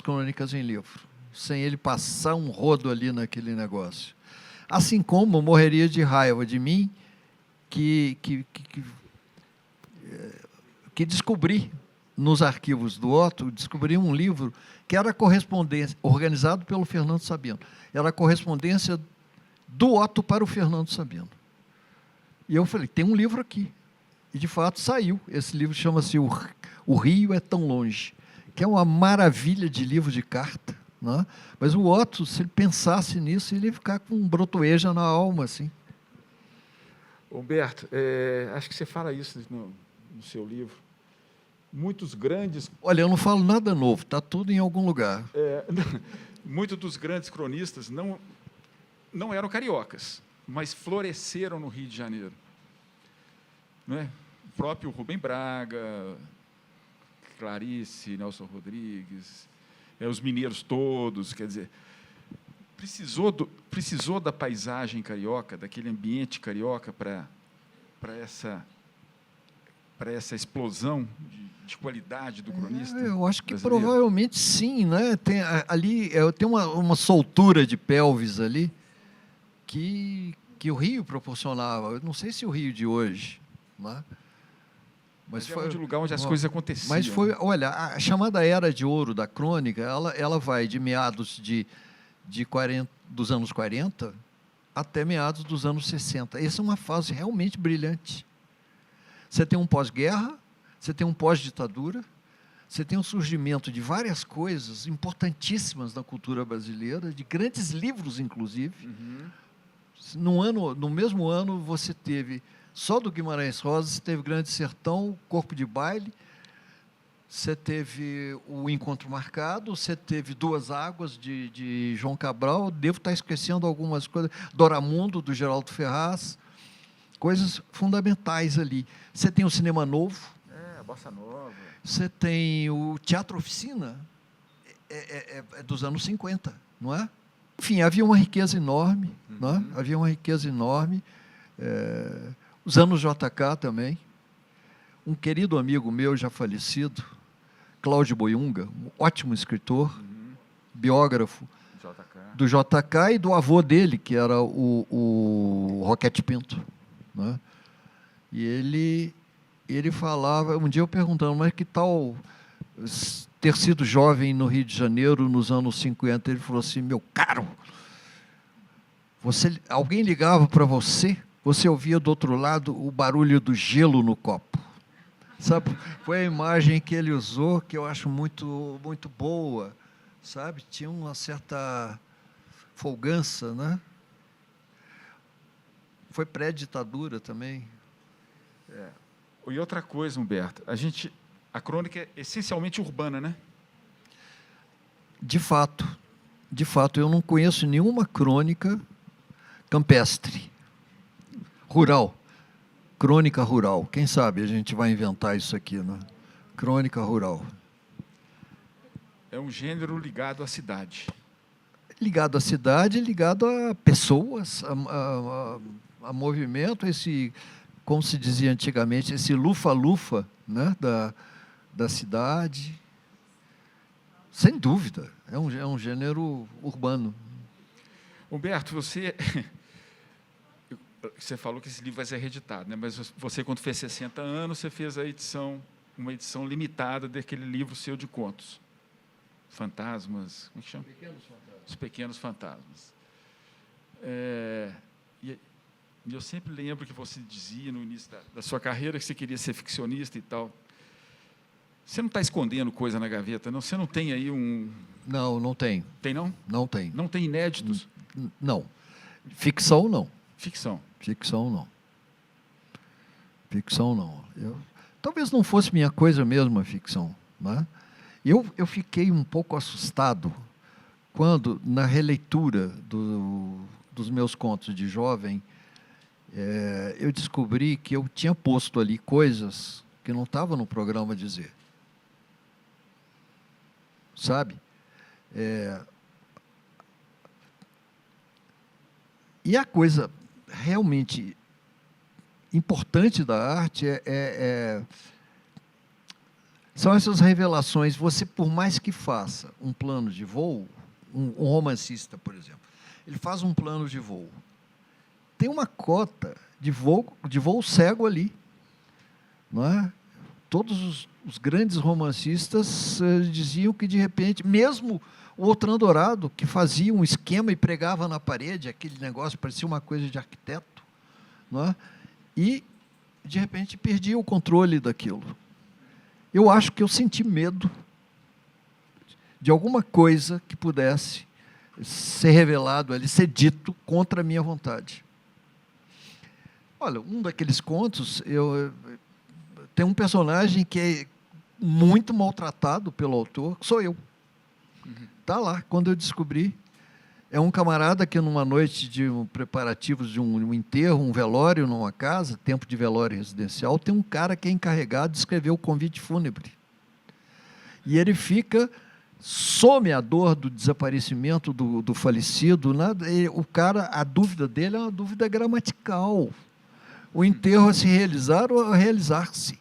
crônicas em livro, sem ele passar um rodo ali naquele negócio. Assim como morreria de raiva de mim que descobri nos arquivos do Otto, descobri um livro que era correspondência, organizado pelo Fernando Sabino. Era a correspondência do Otto para o Fernando Sabino. E eu falei, tem um livro aqui. E, de fato, saiu. Esse livro chama-se O Rio é Tão Longe, que é uma maravilha de livro de carta. Né? Mas o Otto, se ele pensasse nisso, ele ia ficar com um brotoeja na alma. Assim. Humberto, acho que você fala isso no seu livro. Muitos grandes... Olha, eu não falo nada novo, está tudo em algum lugar. Muitos dos grandes cronistas não eram cariocas, mas floresceram no Rio de Janeiro. Não é? O próprio Rubem Braga, Clarice, Nelson Rodrigues, os mineiros todos, quer dizer, precisou da paisagem carioca, daquele ambiente carioca para essa explosão de qualidade do cronista? Eu acho que brasileiro? Provavelmente sim, né? Tem uma soltura de pelvis ali que o Rio proporcionava. Eu não sei se o Rio de hoje, né? Mas foi um lugar onde as coisas aconteciam. Mas foi, olha, a chamada Era de Ouro da crônica, ela vai de meados dos anos 40 até meados dos anos 60. Essa é uma fase realmente brilhante. Você tem um pós-guerra, você tem um pós-ditadura, você tem um surgimento de várias coisas importantíssimas na cultura brasileira, de grandes livros, inclusive. No mesmo ano, você teve, só do Guimarães Rosa, você teve Grande Sertão, Corpo de Baile, você teve o Encontro Marcado, você teve Duas Águas, de João Cabral, devo estar esquecendo algumas coisas, Doramundo, do Geraldo Ferraz, coisas fundamentais ali. Você tem o Cinema Novo. A Bossa Nova. Você tem o Teatro Oficina, é dos anos 50, não é? Enfim, havia uma riqueza enorme, não é? Havia uma riqueza enorme. Os anos JK também. Um querido amigo meu, já falecido, Cláudio Boiunga, um ótimo escritor, biógrafo do JK e do avô dele, que era o Roquete Pinto. Né? E ele falava, um dia eu perguntando, mas que tal ter sido jovem no Rio de Janeiro nos anos 50? Ele falou assim, meu caro, alguém ligava para você ouvia do outro lado o barulho do gelo no copo. Sabe? Foi a imagem que ele usou, que eu acho muito, muito boa. Sabe? Tinha uma certa folgança, né? Foi pré-ditadura também. E outra coisa, Humberto, a crônica é essencialmente urbana, né? De fato, eu não conheço nenhuma crônica campestre, rural, crônica rural. Quem sabe a gente vai inventar isso aqui, né? Crônica rural. É um gênero ligado à cidade. Ligado à cidade, ligado a pessoas, a movimento, como se dizia antigamente, esse lufa-lufa, né, da cidade. Sem dúvida, é um gênero urbano. Humberto, você falou que esse livro vai ser reeditado, né? Mas você, quando fez 60 anos, você fez uma edição limitada daquele livro seu de contos. Fantasmas, como é que chama? Pequenos Fantasmas. Os Pequenos Fantasmas. E eu sempre lembro que você dizia no início da sua carreira que você queria ser ficcionista e tal. Você não está escondendo coisa na gaveta, não? Você não tem aí um... Não tem. Tem, não? Não tem. Não tem inéditos? Não. Ficção, não. Ficção. Ficção, não. Ficção, não. Talvez não fosse minha coisa mesmo a ficção, né? Eu fiquei um pouco assustado quando, na releitura dos meus contos de jovem, eu descobri que eu tinha posto ali coisas que não estavam no programa dizer. Sabe? E a coisa realmente importante da arte são essas revelações. Você, por mais que faça um plano de voo, um romancista, por exemplo, ele faz um plano de voo. Tem uma cota de voo cego ali. Não é? Todos os grandes romancistas diziam que, de repente, mesmo o Outram Dourado, que fazia um esquema e pregava na parede, aquele negócio parecia uma coisa de arquiteto, não é? E, de repente, perdia o controle daquilo. Eu acho que eu senti medo de alguma coisa que pudesse ser revelado ali, ser dito contra a minha vontade. Olha, um daqueles contos, tem um personagem que é muito maltratado pelo autor, que sou eu. Está lá, quando eu descobri. É um camarada que, numa noite de preparativos de um enterro, um velório numa casa, tempo de velório residencial, tem um cara que é encarregado de escrever o convite fúnebre. E ele fica, some a dor do desaparecimento do falecido. O cara, a dúvida dele é uma dúvida gramatical. O enterro a se realizar ou a realizar-se.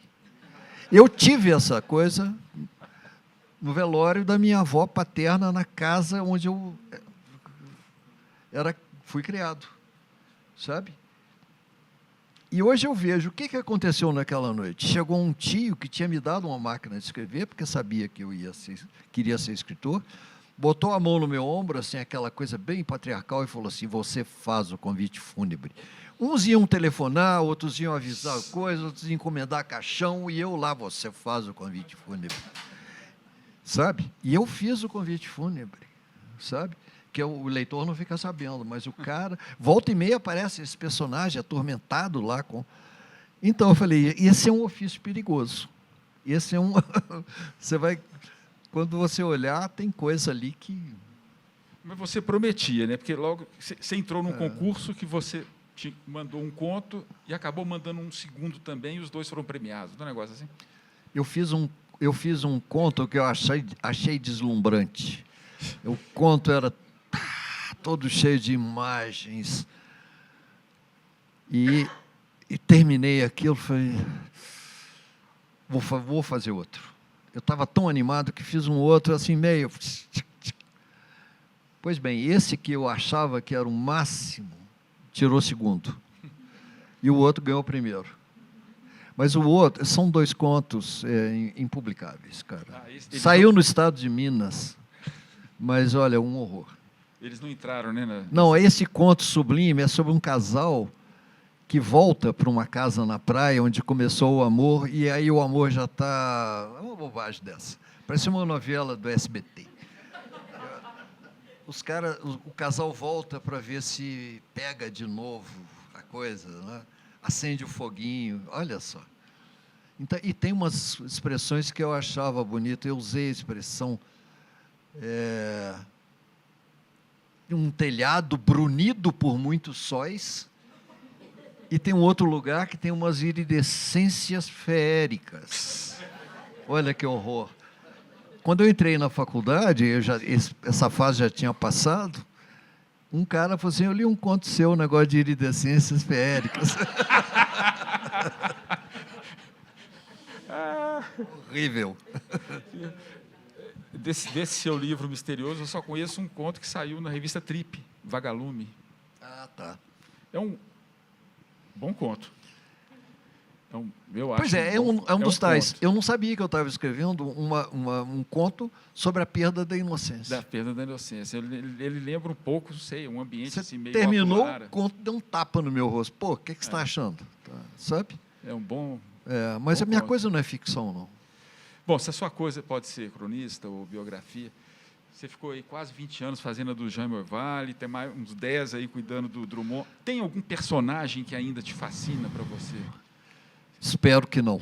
Eu tive essa coisa no velório da minha avó paterna, na casa onde eu fui criado, sabe? E hoje eu vejo o que aconteceu naquela noite. Chegou um tio que tinha me dado uma máquina de escrever, porque sabia que eu queria ser escritor, botou a mão no meu ombro, assim, aquela coisa bem patriarcal, e falou assim: você faz o convite fúnebre. Uns iam telefonar, outros iam avisar coisas, outros iam encomendar caixão, e eu lá, você faz o convite fúnebre. Sabe? E eu fiz o convite fúnebre, sabe? Que o leitor não fica sabendo, mas o cara, volta e meia aparece esse personagem atormentado lá com... Então eu falei, esse é um ofício perigoso. Esse é um... Você vai... Quando você olhar, tem coisa ali que... Mas você prometia, né? Porque logo você entrou num concurso que você mandou um conto e acabou mandando um segundo também, e os dois foram premiados. Não é um negócio assim? Eu fiz um conto que eu achei deslumbrante. O conto era todo cheio de imagens. E terminei aquilo, falei, vou fazer outro. Eu estava tão animado que fiz um outro, assim, meio... Pois bem, esse que eu achava que era o máximo, tirou segundo. E o outro ganhou o primeiro. Mas o outro, são dois contos impublicáveis, cara. Saiu no estado de Minas, mas, olha, um horror. Eles não entraram, né? Não, esse conto sublime é sobre um casal que volta para uma casa na praia onde começou o amor, e aí o amor já está... É uma bobagem dessa. Parece uma novela do SBT. O casal volta para ver se pega de novo a coisa, né? Acende o foguinho, olha só. Então, e tem umas expressões que eu achava bonito, eu usei a expressão um telhado brunido por muitos sóis, e tem um outro lugar que tem umas iridescências feéricas. Olha que horror. Quando eu entrei na faculdade, essa fase já tinha passado, um cara falou assim, eu li um conto seu, um negócio de iridescências feéricas. Horrível. Desse seu livro misterioso, eu só conheço um conto que saiu na revista Trip, Vagalume. Ah, tá. É um bom conto. Pois é um dos tais. Eu não sabia que eu estava escrevendo um conto sobre a perda da inocência. Da perda da inocência. Ele lembra um pouco, não sei, um ambiente você assim meio terminou popular. O conto, deu um tapa no meu rosto. Pô, o que você está achando? Sabe? É um bom... mas bom a minha conto. coisa não é ficção, não. Bom, se a sua coisa pode ser cronista ou biografia, você ficou aí quase 20 anos fazendo a do Jean Morvale, tem mais uns 10 aí cuidando do Drummond. Tem algum personagem que ainda te fascina para você? Espero que não.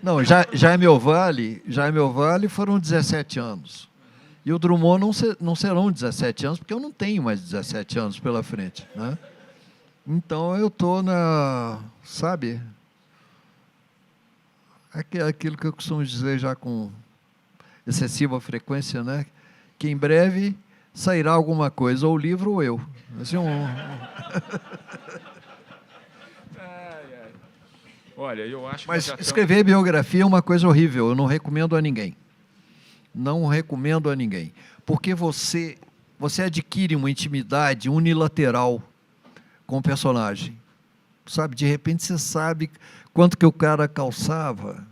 Não, Jaime Vale foram 17 anos. E o Drummond não serão 17 anos, porque eu não tenho mais 17 anos pela frente, né? Então, eu estou sabe, aquilo que eu costumo dizer já com excessiva frequência, né? Que em breve sairá alguma coisa, ou o livro ou eu. Assim, Olha, eu acho que Mas já escrever biografia é uma coisa horrível, eu não recomendo a ninguém. Não recomendo a ninguém. Porque você adquire uma intimidade unilateral com o personagem. Sabe, de repente você sabe quanto que o cara calçava,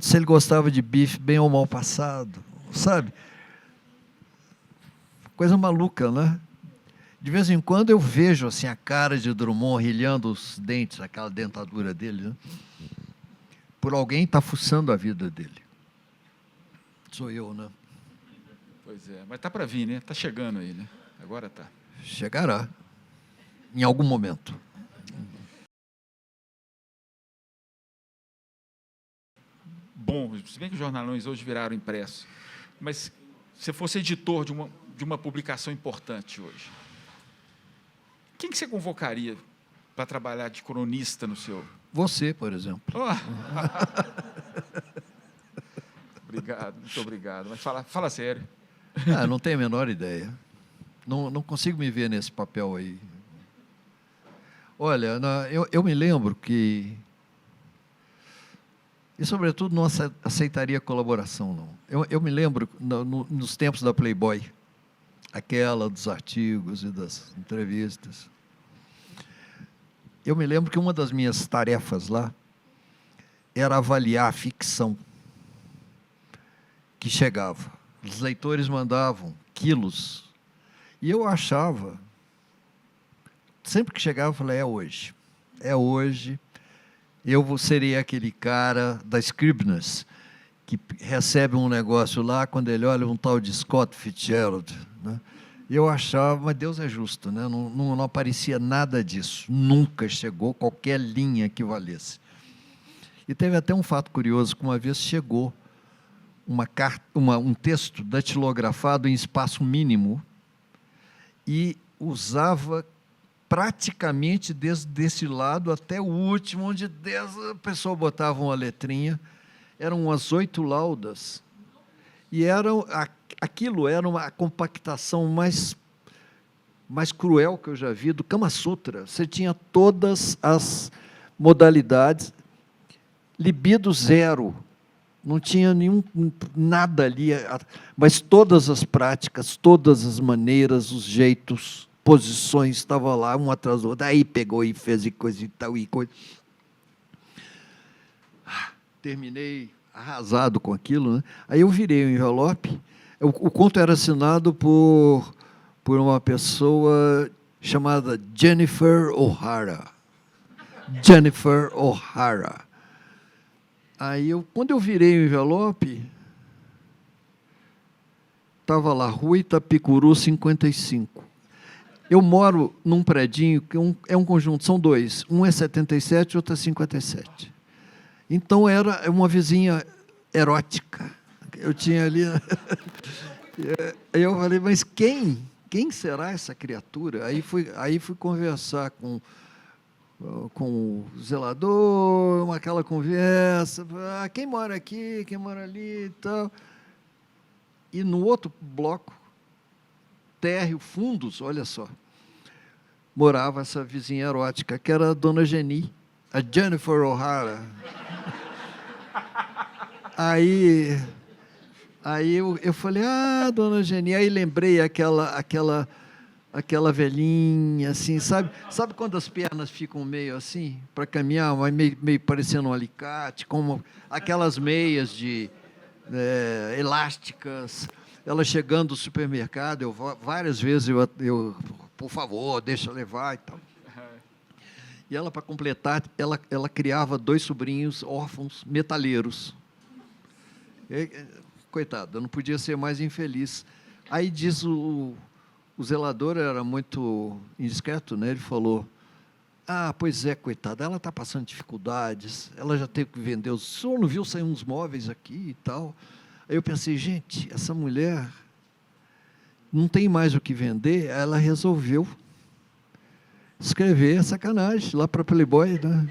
se ele gostava de bife bem ou mal passado, sabe? Coisa maluca, né? De vez em quando eu vejo assim a cara de Drummond rilhando os dentes, aquela dentadura dele, né? Por alguém está fuçando a vida dele. Sou eu, né? Pois é, mas tá para vir, né? Tá chegando aí, né? Agora tá. Chegará, em algum momento. Bom, se bem que os jornalões hoje viraram impresso, mas se você fosse editor de uma publicação importante hoje, quem que você convocaria para trabalhar de cronista no seu... Você, por exemplo. Obrigado, muito obrigado. Mas fala sério. Não tenho a menor ideia. Não consigo me ver nesse papel aí. Olha, eu me lembro que... E, sobretudo, não aceitaria colaboração, não. Eu me lembro, nos tempos da Playboy, aquela dos artigos e das entrevistas. Eu me lembro que uma das minhas tarefas lá era avaliar a ficção que chegava. Os leitores mandavam quilos. E eu achava, sempre que chegava, eu falei, é hoje. É hoje. Eu seria aquele cara da Scribner's, que recebe um negócio lá, quando ele olha um tal de Scott Fitzgerald, né? E eu achava, mas Deus é justo, né? Não aparecia nada disso. Nunca chegou qualquer linha que valesse. E teve até um fato curioso, que uma vez chegou um texto datilografado em espaço mínimo e usava praticamente desde esse lado até o último, onde a pessoa botava uma letrinha, eram umas 8 laudas, e aquilo era uma compactação mais cruel que eu já vi, do Kama Sutra. Você tinha todas as modalidades, libido zero, não tinha nada ali, mas todas as práticas, todas as maneiras, os jeitos, posições, estava lá, um atrás do outro, aí pegou e fez e coisa e tal, e coisa. Terminei arrasado com aquilo, né? Aí eu virei o envelope, o conto era assinado por uma pessoa chamada Jennifer O'Hara. Jennifer O'Hara. Aí, quando eu virei o envelope, estava lá, Rua Itapicuru, 55. Eu moro num predinho, que é um conjunto, são dois. Um é 77 e outro é 57. Então, era uma vizinha erótica. Eu tinha ali... Eu falei, mas quem será essa criatura? Aí fui conversar com o zelador, aquela conversa, quem mora aqui, quem mora ali e tal. E no outro bloco, térreo, fundos, olha só, morava essa vizinha erótica, que era a dona Geni, a Jennifer O'Hara. Aí eu falei, dona Geni, aí lembrei aquela velhinha, assim, sabe quando as pernas ficam meio assim, para caminhar, mas meio parecendo um alicate, como aquelas meias elásticas, ela chegando do supermercado, várias vezes eu, por favor, deixa eu levar e tal. E ela, para completar, ela criava 2 sobrinhos órfãos metaleiros. Coitada, eu não podia ser mais infeliz. Aí diz o zelador, era muito indiscreto, né? Ele falou, pois é, coitada, ela está passando dificuldades, ela já teve que vender, o senhor não viu sair uns móveis aqui e tal? Aí eu pensei, gente, essa mulher não tem mais o que vender, ela resolveu escrever sacanagem lá para Playboy, né?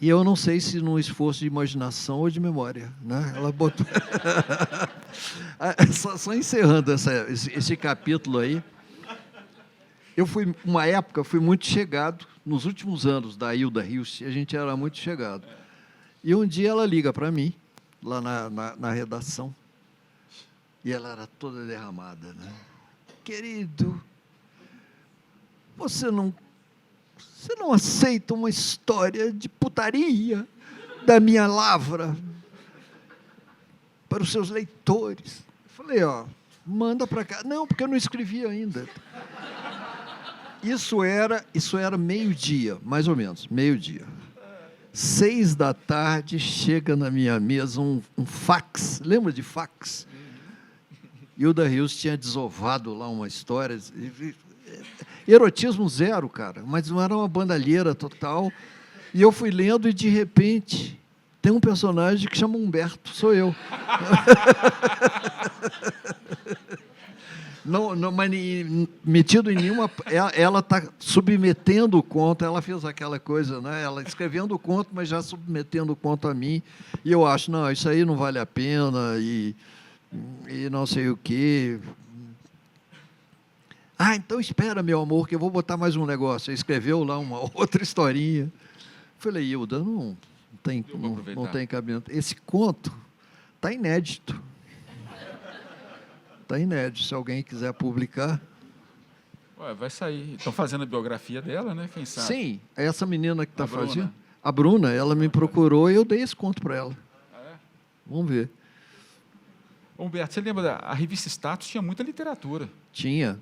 E eu não sei se num esforço de imaginação ou de memória, né? Ela botou... só encerrando esse capítulo aí, uma época, fui muito chegado, nos últimos anos da Hilda Hilst, a gente era muito chegado. E um dia ela liga para mim, lá na redação, e ela era toda derramada, né? Querido, você não aceita uma história de putaria da minha lavra para os seus leitores? Eu falei, manda para cá. Não, porque eu não escrevi ainda. Isso era meio-dia, mais ou menos, meio-dia. 6 da tarde, chega na minha mesa um fax. Lembra de fax? Hilda Hilst tinha desovado lá uma história. Erotismo zero, cara, mas não era uma bandalheira total. E eu fui lendo e, de repente, tem um personagem que chama Humberto, sou eu. Não, mas metido em nenhuma... Ela está submetendo o conto, ela fez aquela coisa, né? Ela escrevendo o conto, mas já submetendo o conto a mim. E eu acho, não, isso aí não vale a pena, e não sei o quê. Então espera, meu amor, que eu vou botar mais um negócio. Ele escreveu lá uma outra historinha. Falei, Hilda, não tem cabimento. Esse conto está inédito. Está inédito. Se alguém quiser publicar. Vai sair. Estão fazendo a biografia dela, né? Quem sabe? Sim, essa menina que está fazendo. A Bruna, ela me procurou e eu dei esse conto para ela. Vamos ver. Humberto, você lembra, a revista Status tinha muita literatura. Tinha.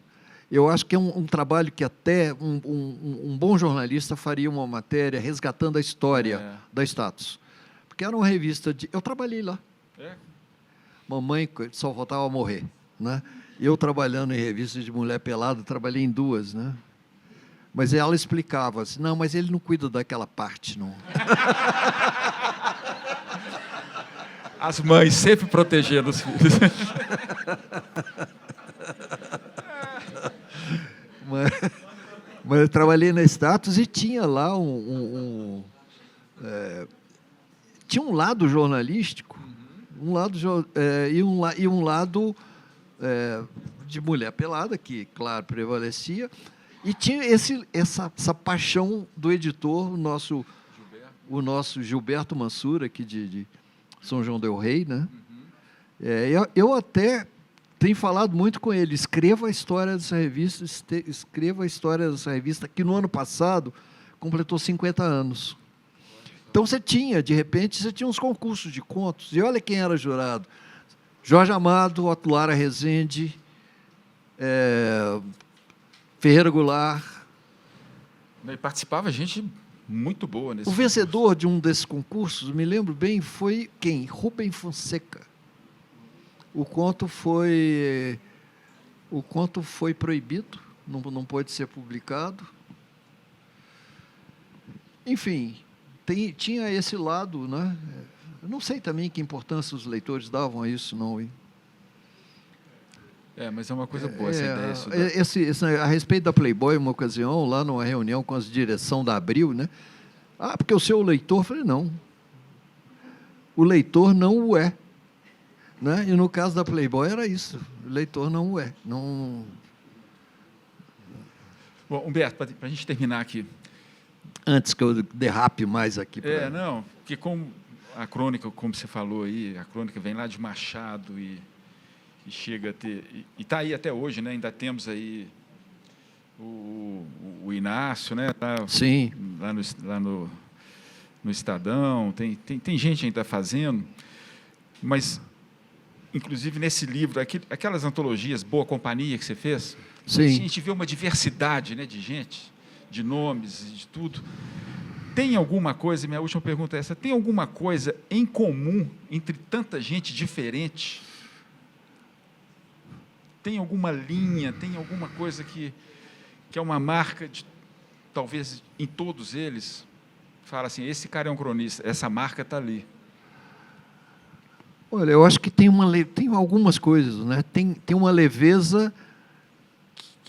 Eu acho que é um trabalho que até um bom jornalista faria uma matéria resgatando a história da Status. Porque era uma revista de... Eu trabalhei lá. Mamãe só faltava morrer, né? Eu trabalhando em revistas de mulher pelada, trabalhei em 2, né? Mas ela explicava assim, não, mas ele não cuida daquela parte, não. As mães sempre protegendo os filhos. Mas eu trabalhei na Status e tinha lá tinha um lado jornalístico, e um lado de mulher pelada, que, claro, prevalecia, e tinha essa paixão do editor, o nosso Gilberto Mansur, aqui de São João del Rei, né? Eu até tenho falado muito com ele, escreva a história dessa revista, que no ano passado completou 50 anos. Então de repente, você tinha uns concursos de contos, e olha quem era jurado: Jorge Amado, Otto Lara Rezende, Ferreira Goulart. E participava gente muito boa nesse O vencedor de um desses concursos, me lembro bem, foi quem? Rubem Fonseca. O conto foi proibido, não pôde ser publicado. Enfim, tinha esse lado, né? Eu não sei também que importância os leitores davam a isso, não, hein? Mas é uma coisa boa essa ideia. A respeito da Playboy, uma ocasião, lá numa reunião com a direção da Abril, né? Porque o seu leitor, eu falei, não. O leitor não o é. Né? E no caso da Playboy era isso, o leitor não o é. Não... Bom, Humberto, para a gente terminar aqui. Antes que eu derrape mais aqui. Não, porque como a crônica, como você falou aí, a crônica vem lá de Machado e chega a ter... E está aí até hoje, né? Ainda temos aí o Inácio, né? Sim. Lá no Estadão, tem gente ainda fazendo, mas... Inclusive, nesse livro, aquelas antologias, Boa Companhia, que você fez, sim, a gente vê uma diversidade, né, de gente, de nomes, de tudo. Tem alguma coisa, minha última pergunta é essa, tem alguma coisa em comum entre tanta gente diferente? Tem alguma linha, tem alguma coisa que é uma marca, talvez em todos eles? Fala assim, esse cara é um cronista, essa marca está ali. Olha, eu acho que tem algumas coisas, né? Tem uma leveza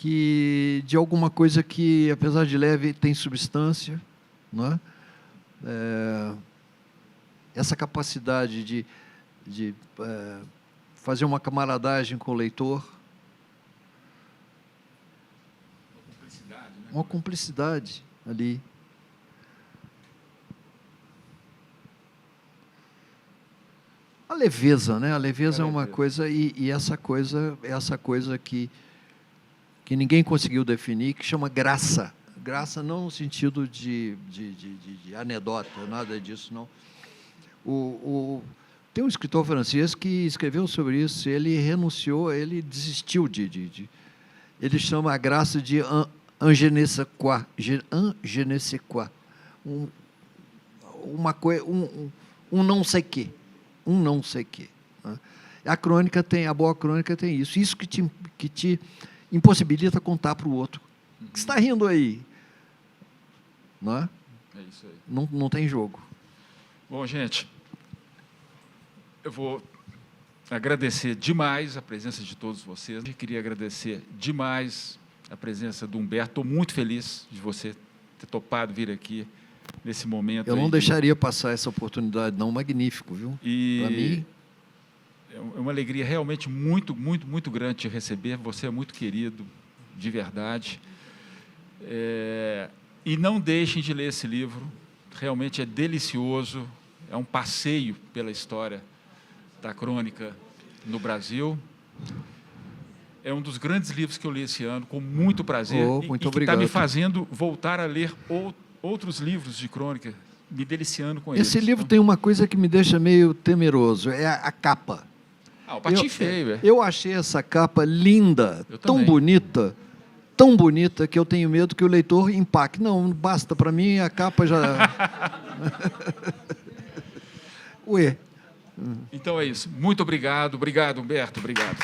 de alguma coisa que, apesar de leve, tem substância, não é? essa capacidade de fazer uma camaradagem com o leitor. Uma cumplicidade ali. A leveza, né? A leveza é uma coisa, e essa coisa que ninguém conseguiu definir, que chama graça. Graça não no sentido de anedota, nada disso, não. Tem um escritor francês que escreveu sobre isso, ele renunciou, ele desistiu ele chama a graça de un je ne sais quoi, um não sei quê. Um não sei quê. Né? A boa crônica tem isso. Isso que te impossibilita contar para o outro. O que você está rindo aí? Não é? É isso aí. Não tem jogo. Bom, gente, eu vou agradecer demais a presença de todos vocês. Eu queria agradecer demais a presença do Humberto. Estou muito feliz de você ter topado vir aqui nesse momento. Eu não deixaria passar essa oportunidade, não. Magnífico, viu? Para mim é uma alegria realmente muito, muito, muito grande te receber. Você é muito querido, de verdade. E não deixem de ler esse livro. Realmente é delicioso. É um passeio pela história da crônica no Brasil. É um dos grandes livros que eu li esse ano, com muito prazer. Muito e que obrigado. Está me fazendo voltar a ler outros livros de crônica, me deliciando com eles. Esse livro tem uma coisa que me deixa meio temeroso, é a capa. O patinho feio. Eu achei essa capa linda, tão bonita, que eu tenho medo que o leitor empaque. Não basta, para mim a capa já... Ué. Então é isso. Muito obrigado. Obrigado, Humberto. Obrigado.